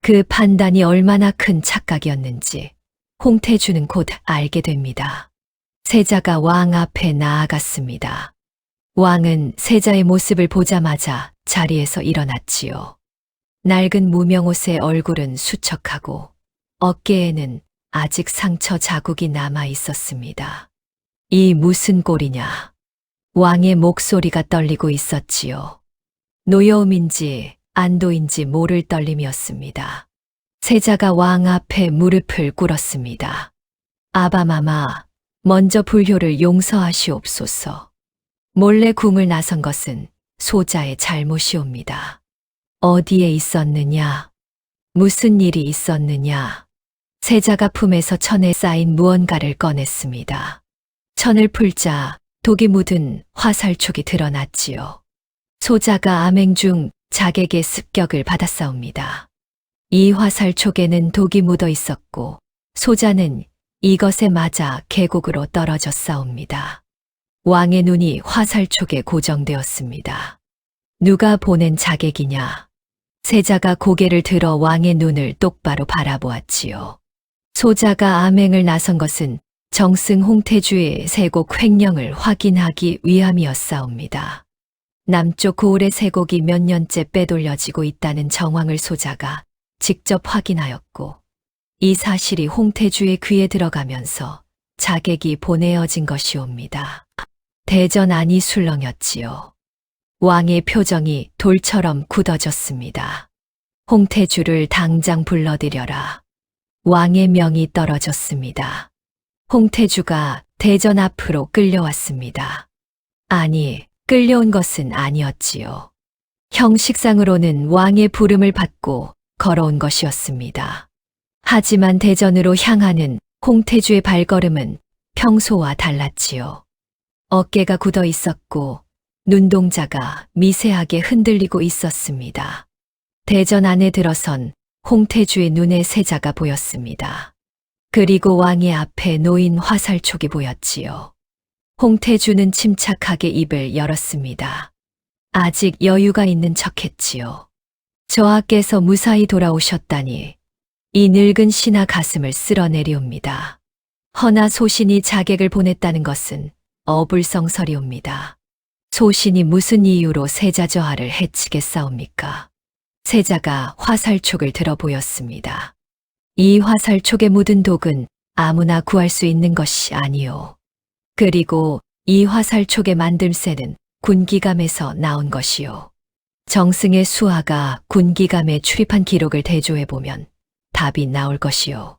그 판단이 얼마나 큰 착각이었는지 홍태주는 곧 알게 됩니다. 세자가 왕 앞에 나아갔습니다. 왕은 세자의 모습을 보자마자 자리에서 일어났지요. 낡은 무명옷의 얼굴은 수척하고 어깨에는 아직 상처 자국이 남아 있었습니다. 이 무슨 꼴이냐? 왕의 목소리가 떨리고 있었지요. 노여움인지 안도인지 모를 떨림이었습니다. 세자가 왕 앞에 무릎을 꿇었습니다. 아바마마, 먼저 불효를 용서하시옵소서. 몰래 궁을 나선 것은 소자의 잘못이옵니다. 어디에 있었느냐? 무슨 일이 있었느냐? 세자가 품에서 천에 쌓인 무언가를 꺼냈습니다. 천을 풀자 독이 묻은 화살촉이 드러났지요. 소자가 암행 중 자객의 습격을 받았사옵니다. 이 화살촉에는 독이 묻어 있었고 소자는 이것에 맞아 계곡으로 떨어졌사옵니다. 왕의 눈이 화살촉에 고정되었습니다. 누가 보낸 자객이냐? 세자가 고개를 들어 왕의 눈을 똑바로 바라보았지요. 소자가 암행을 나선 것은 정승 홍태주의 세곡 횡령을 확인하기 위함이었사옵니다. 남쪽 고을의 세곡이 몇 년째 빼돌려지고 있다는 정황을 소자가 직접 확인하였고 이 사실이 홍태주의 귀에 들어가면서 자객이 보내어진 것이옵니다. 대전안이 술렁였지요. 왕의 표정이 돌처럼 굳어졌습니다. 홍태주를 당장 불러들여라. 왕의 명이 떨어졌습니다. 홍태주가 대전 앞으로 끌려왔습니다. 아니, 끌려온 것은 아니었지요. 형식상으로는 왕의 부름을 받고 걸어온 것이었습니다. 하지만 대전으로 향하는 홍태주의 발걸음은 평소와 달랐지요. 어깨가 굳어 있었고 눈동자가 미세하게 흔들리고 있었습니다. 대전 안에 들어선 홍태주의 눈에 세자가 보였습니다. 그리고 왕의 앞에 놓인 화살촉이 보였지요. 홍태주는 침착하게 입을 열었습니다. 아직 여유가 있는 척했지요. 저하께서 무사히 돌아오셨다니 이 늙은 신하 가슴을 쓸어내리옵니다. 허나 소신이 자객을 보냈다는 것은 어불성설이옵니다. 소신이 무슨 이유로 세자 저하를 해치겠사옵니까? 세자가 화살촉을 들어 보였습니다. 이 화살촉에 묻은 독은 아무나 구할 수 있는 것이 아니오. 그리고 이 화살촉의 만듦새는 군기감에서 나온 것이오. 정승의 수하가 군기감에 출입한 기록을 대조해보면 답이 나올 것이오.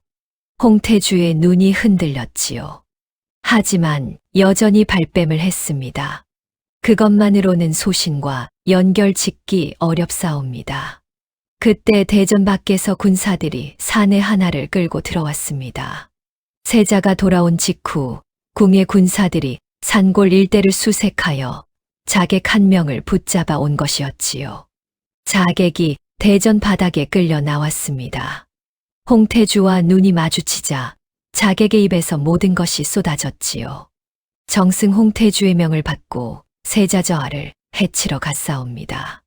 홍태주의 눈이 흔들렸지요. 하지만 여전히 발뺌을 했습니다. 그것만으로는 소신과 연결 짓기 어렵사옵니다. 그때 대전 밖에서 군사들이 사내 하나를 끌고 들어왔습니다. 세자가 돌아온 직후 궁의 군사들이 산골 일대를 수색하여 자객 한 명을 붙잡아 온 것이었지요. 자객이 대전 바닥에 끌려 나왔습니다. 홍태주와 눈이 마주치자 자객의 입에서 모든 것이 쏟아졌지요. 정승 홍태주의 명을 받고 세자 저하를 해치러 갔사옵니다.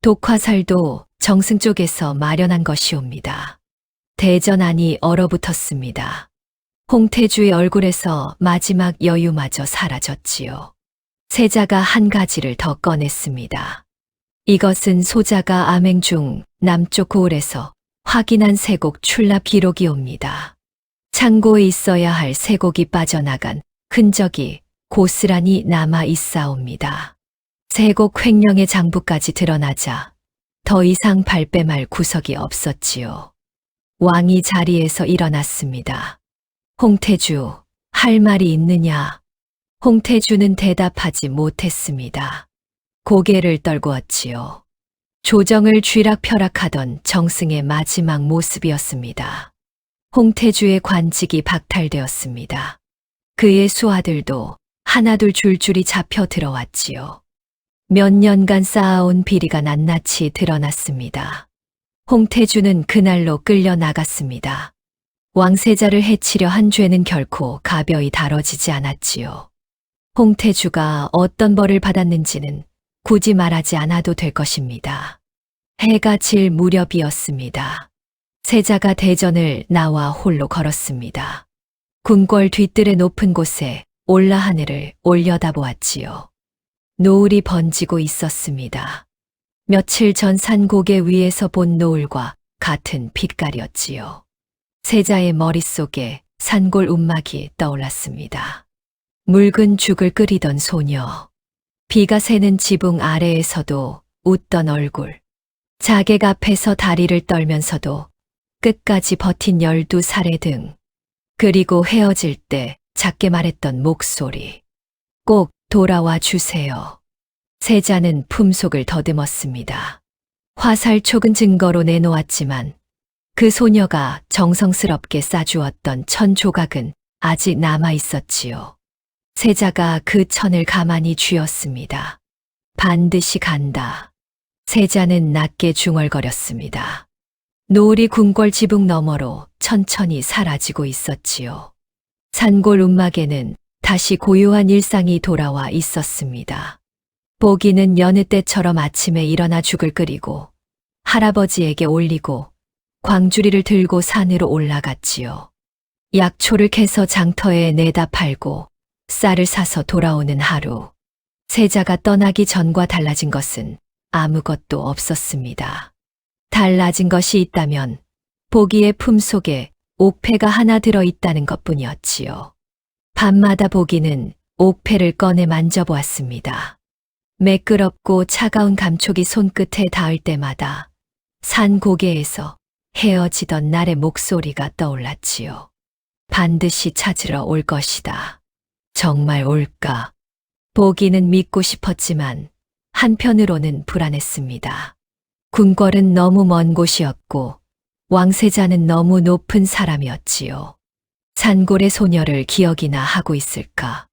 독화살도 정승 쪽에서 마련한 것이옵니다. 대전 안이 얼어붙었습니다. 홍태주의 얼굴에서 마지막 여유마저 사라졌지요. 세자가 한 가지를 더 꺼냈습니다. 이것은 소자가 암행 중 남쪽 고을에서 확인한 세곡 출납 기록이옵니다. 창고에 있어야 할 세곡이 빠져나간 흔적이 고스란히 남아 있사옵니다. 세곡 횡령의 장부까지 드러나자 더 이상 발뺌할 구석이 없었지요. 왕이 자리에서 일어났습니다. 홍태주, 할 말이 있느냐? 홍태주는 대답하지 못했습니다. 고개를 떨구었지요. 조정을 쥐락펴락하던 정승의 마지막 모습이었습니다. 홍태주의 관직이 박탈되었습니다. 그의 수하들도 하나둘 줄줄이 잡혀 들어왔지요. 몇 년간 쌓아온 비리가 낱낱이 드러났습니다. 홍태주는 그날로 끌려 나갔습니다. 왕세자를 해치려 한 죄는 결코 가벼이 다뤄지지 않았지요. 홍태주가 어떤 벌을 받았는지는 굳이 말하지 않아도 될 것입니다. 해가 질 무렵이었습니다. 세자가 대전을 나와 홀로 걸었습니다. 궁궐 뒤뜰의 높은 곳에 올라 하늘을 올려다보았지요. 노을이 번지고 있었습니다. 며칠 전 산고개 위에서 본 노을과 같은 빛깔이었지요. 세자의 머릿속에 산골 움막이 떠올랐습니다. 묽은 죽을 끓이던 소녀, 비가 새는 지붕 아래에서도 웃던 얼굴, 자객 앞에서 다리를 떨면서도 끝까지 버틴 12살의 등, 그리고 헤어질 때 작게 말했던 목소리. 꼭 돌아와 주세요. 세자는 품속을 더듬었습니다. 화살촉은 증거로 내놓았지만 그 소녀가 정성스럽게 싸주었던 천 조각은 아직 남아 있었지요. 세자가 그 천을 가만히 쥐었습니다. 반드시 간다. 세자는 낮게 중얼거렸습니다. 노을이 궁궐 지붕 너머로 천천히 사라지고 있었지요. 산골 움막에는 다시 고요한 일상이 돌아와 있었습니다. 보기는 여느 때처럼 아침에 일어나 죽을 끓이고 할아버지에게 올리고 광주리를 들고 산으로 올라갔지요. 약초를 캐서 장터에 내다 팔고 쌀을 사서 돌아오는 하루. 세자가 떠나기 전과 달라진 것은 아무것도 없었습니다. 달라진 것이 있다면 보기의 품속에 옥패가 하나 들어있다는 것뿐이었지요. 밤마다 보기는 옥패를 꺼내 만져보았습니다. 매끄럽고 차가운 감촉이 손끝에 닿을 때마다 산 고개에서 헤어지던 날의 목소리가 떠올랐지요. 반드시 찾으러 올 것이다. 정말 올까? 보기는 믿고 싶었지만 한편으로는 불안했습니다. 궁궐은 너무 먼 곳이었고 왕세자는 너무 높은 사람이었지요. 산골의 소녀를 기억이나 하고 있을까?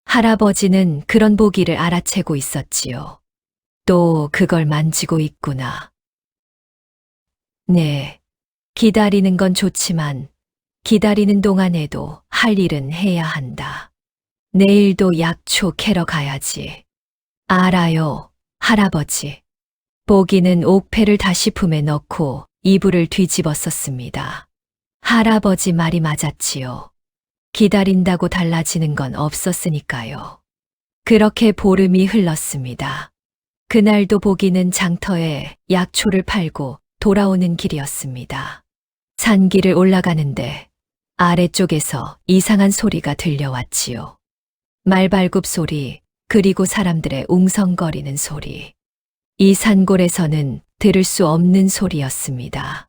할아버지는 그런 보기를 알아채고 있었지요. 또 그걸 만지고 있구나. 네, 기다리는 건 좋지만 기다리는 동안에도 할 일은 해야 한다. 내일도 약초 캐러 가야지. 알아요, 할아버지. 보기는 옥패를 다시 품에 넣고 이불을 뒤집었었습니다. 할아버지 말이 맞았지요. 기다린다고 달라지는 건 없었으니까요. 그렇게 보름이 흘렀습니다. 그날도 보기는 장터에 약초를 팔고 돌아오는 길이었습니다. 산길을 올라가는데 아래쪽에서 이상한 소리가 들려왔지요. 말발굽 소리, 그리고 사람들의 웅성거리는 소리. 이 산골에서는 들을 수 없는 소리였습니다.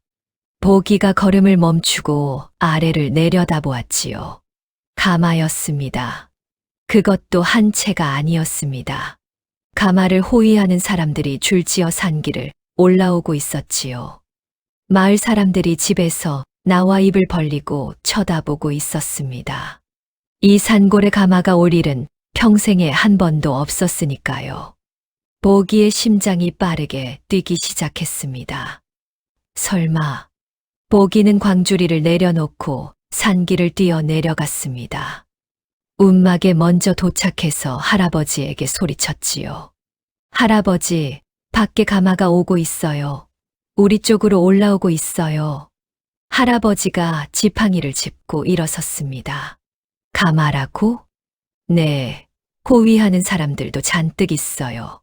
보기가 걸음을 멈추고 아래를 내려다보았지요. 가마였습니다. 그것도 한 채가 아니었습니다. 가마를 호위하는 사람들이 줄지어 산길을 올라오고 있었지요. 마을 사람들이 집에서 나와 입을 벌리고 쳐다보고 있었습니다. 이 산골에 가마가 올 일은 평생에 한 번도 없었으니까요. 보기의 심장이 빠르게 뛰기 시작했습니다. 설마, 보기는 광주리를 내려놓고 산길을 뛰어 내려갔습니다. 움막에 먼저 도착해서 할아버지에게 소리쳤지요. 할아버지, 밖에 가마가 오고 있어요. 우리 쪽으로 올라오고 있어요. 할아버지가 지팡이를 짚고 일어섰습니다. 가마라고? 네, 호위하는 사람들도 잔뜩 있어요.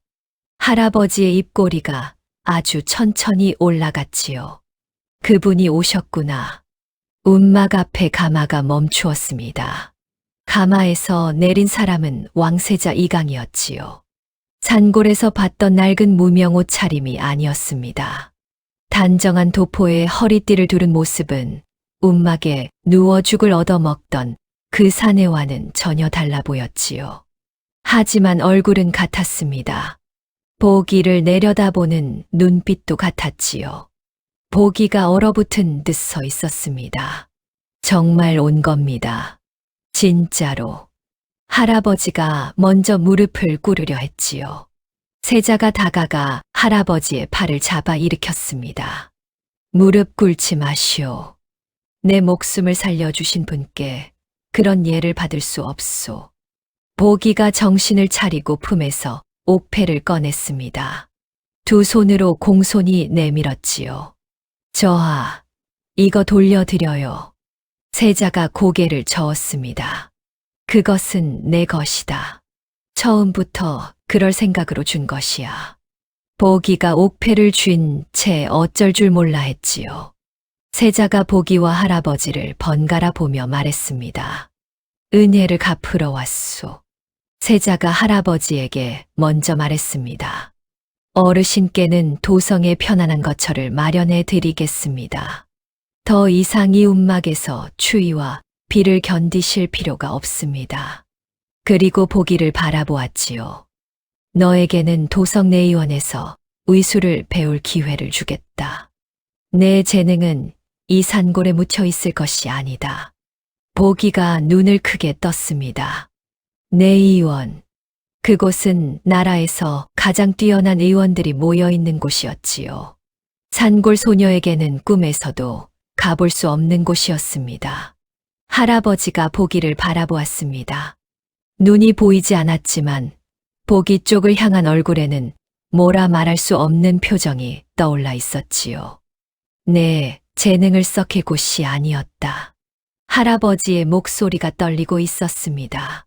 할아버지의 입꼬리가 아주 천천히 올라갔지요. 그분이 오셨구나. 움막 앞에 가마가 멈추었습니다. 가마에서 내린 사람은 왕세자 이강이었지요. 산골에서 봤던 낡은 무명 옷차림이 아니었습니다. 단정한 도포에 허리띠를 두른 모습은 움막에 누워 죽을 얻어먹던 그 사내와는 전혀 달라 보였지요. 하지만 얼굴은 같았습니다. 보기를 내려다보는 눈빛도 같았지요. 보기가 얼어붙은 듯 서 있었습니다. 정말 온 겁니다. 진짜로. 할아버지가 먼저 무릎을 꿇으려 했지요. 세자가 다가가 할아버지의 팔을 잡아 일으켰습니다. 무릎 꿇지 마시오. 내 목숨을 살려주신 분께 그런 예를 받을 수 없소. 보기가 정신을 차리고 품에서 옥패를 꺼냈습니다. 두 손으로 공손히 내밀었지요. 저하, 이거 돌려드려요. 세자가 고개를 저었습니다. 그것은 내 것이다. 처음부터 그럴 생각으로 준 것이야. 보기가 옥패를 쥔 채 어쩔 줄 몰라 했지요. 세자가 보기와 할아버지를 번갈아 보며 말했습니다. 은혜를 갚으러 왔소. 세자가 할아버지에게 먼저 말했습니다. 어르신께는 도성에 편안한 거처를 마련해 드리겠습니다. 더 이상 이 움막에서 추위와 비를 견디실 필요가 없습니다. 그리고 보기를 바라보았지요. 너에게는 도성 내의원에서 의술을 배울 기회를 주겠다. 내 재능은 이 산골에 묻혀 있을 것이 아니다. 보기가 눈을 크게 떴습니다. 내의원. 그곳은 나라에서 가장 뛰어난 의원들이 모여 있는 곳이었지요. 산골 소녀에게는 꿈에서도 가볼 수 없는 곳이었습니다. 할아버지가 보기를 바라보았습니다. 눈이 보이지 않았지만 보기 쪽을 향한 얼굴에는 뭐라 말할 수 없는 표정이 떠올라 있었지요. 내 재능을 썩힐 곳이 아니었다. 할아버지의 목소리가 떨리고 있었습니다.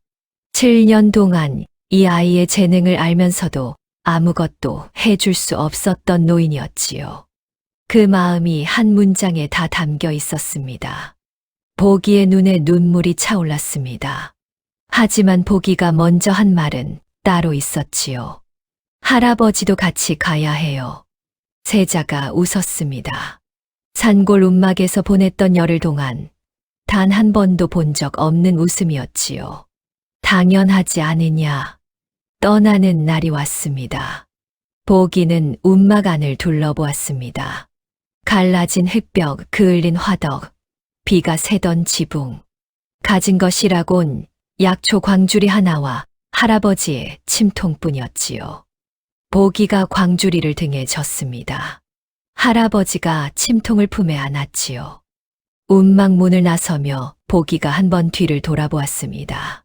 7년 동안 이 아이의 재능을 알면서도 아무것도 해줄 수 없었던 노인이었지요. 그 마음이 한 문장에 다 담겨 있었습니다. 보기의 눈에 눈물이 차올랐습니다. 하지만 보기가 먼저 한 말은 따로 있었지요. 할아버지도 같이 가야 해요. 세자가 웃었습니다. 산골 움막에서 보냈던 열흘 동안 단 한 번도 본 적 없는 웃음이었지요. 당연하지 않으냐. 떠나는 날이 왔습니다. 보기는 움막 안을 둘러보았습니다. 갈라진 흙벽, 그을린 화덕, 비가 새던 지붕. 가진 것이라곤 약초 광주리 하나와 할아버지의 침통뿐이었지요. 보기가 광주리를 등에 졌습니다. 할아버지가 침통을 품에 안았지요. 움막 문을 나서며 보기가 한 번 뒤를 돌아보았습니다.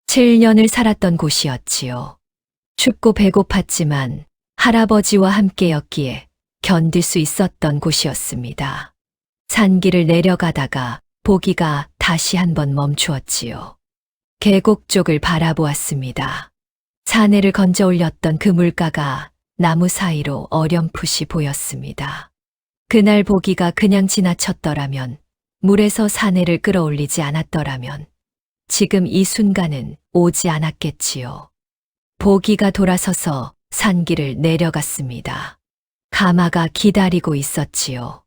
7년을 살았던 곳이었지요. 춥고 배고팠지만 할아버지와 함께였기에 견딜 수 있었던 곳이었습니다. 산길을 내려가다가 보기가 다시 한 번 멈추었지요. 계곡 쪽을 바라보았습니다. 사내를 건져 올렸던 그 물가가 나무 사이로 어렴풋이 보였습니다. 그날 보기가 그냥 지나쳤더라면, 물에서 사내를 끌어올리지 않았더라면 지금 이 순간은 오지 않았겠지요. 보기가 돌아서서 산길을 내려갔습니다. 가마가 기다리고 있었지요.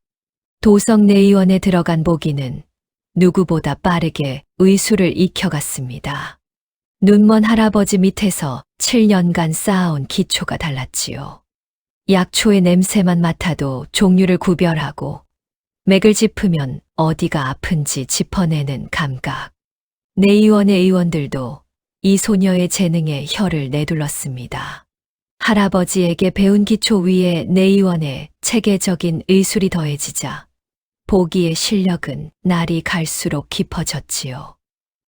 도성 내의원에 들어간 보기는 누구보다 빠르게 의술을 익혀갔습니다. 눈먼 할아버지 밑에서 7년간 쌓아온 기초가 달랐지요. 약초의 냄새만 맡아도 종류를 구별하고 맥을 짚으면 어디가 아픈지 짚어내는 감각. 내의원의 의원들도 이 소녀의 재능에 혀를 내둘렀습니다. 할아버지에게 배운 기초 위에 내의원의 체계적인 의술이 더해지자 보기의 실력은 날이 갈수록 깊어졌지요.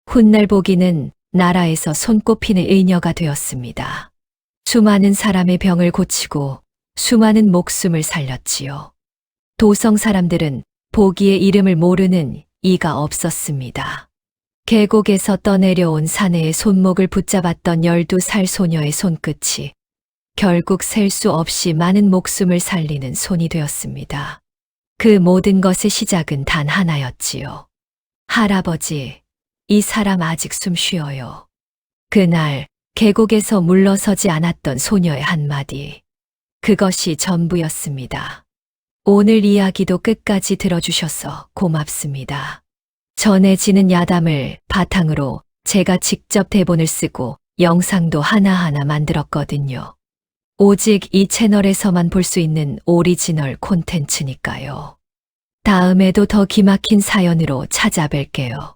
훗날 보기는 나라에서 손꼽히는 의녀가 되었습니다. 수많은 사람의 병을 고치고 수많은 목숨을 살렸지요. 도성 사람들은 보기의 이름을 모르는 이가 없었습니다. 계곡에서 떠내려온 사내의 손목을 붙잡았던 12살 소녀의 손끝이 결국 셀 수 없이 많은 목숨을 살리는 손이 되었습니다. 그 모든 것의 시작은 단 하나였지요. 할아버지, 이 사람 아직 숨 쉬어요. 그날 계곡에서 물러서지 않았던 소녀의 한마디. 그것이 전부였습니다. 오늘 이야기도 끝까지 들어주셔서 고맙습니다. 전해지는 야담을 바탕으로 제가 직접 대본을 쓰고 영상도 하나하나 만들었거든요. 오직 이 채널에서만 볼 수 있는 오리지널 콘텐츠니까요. 다음에도 더 기막힌 사연으로 찾아뵐게요.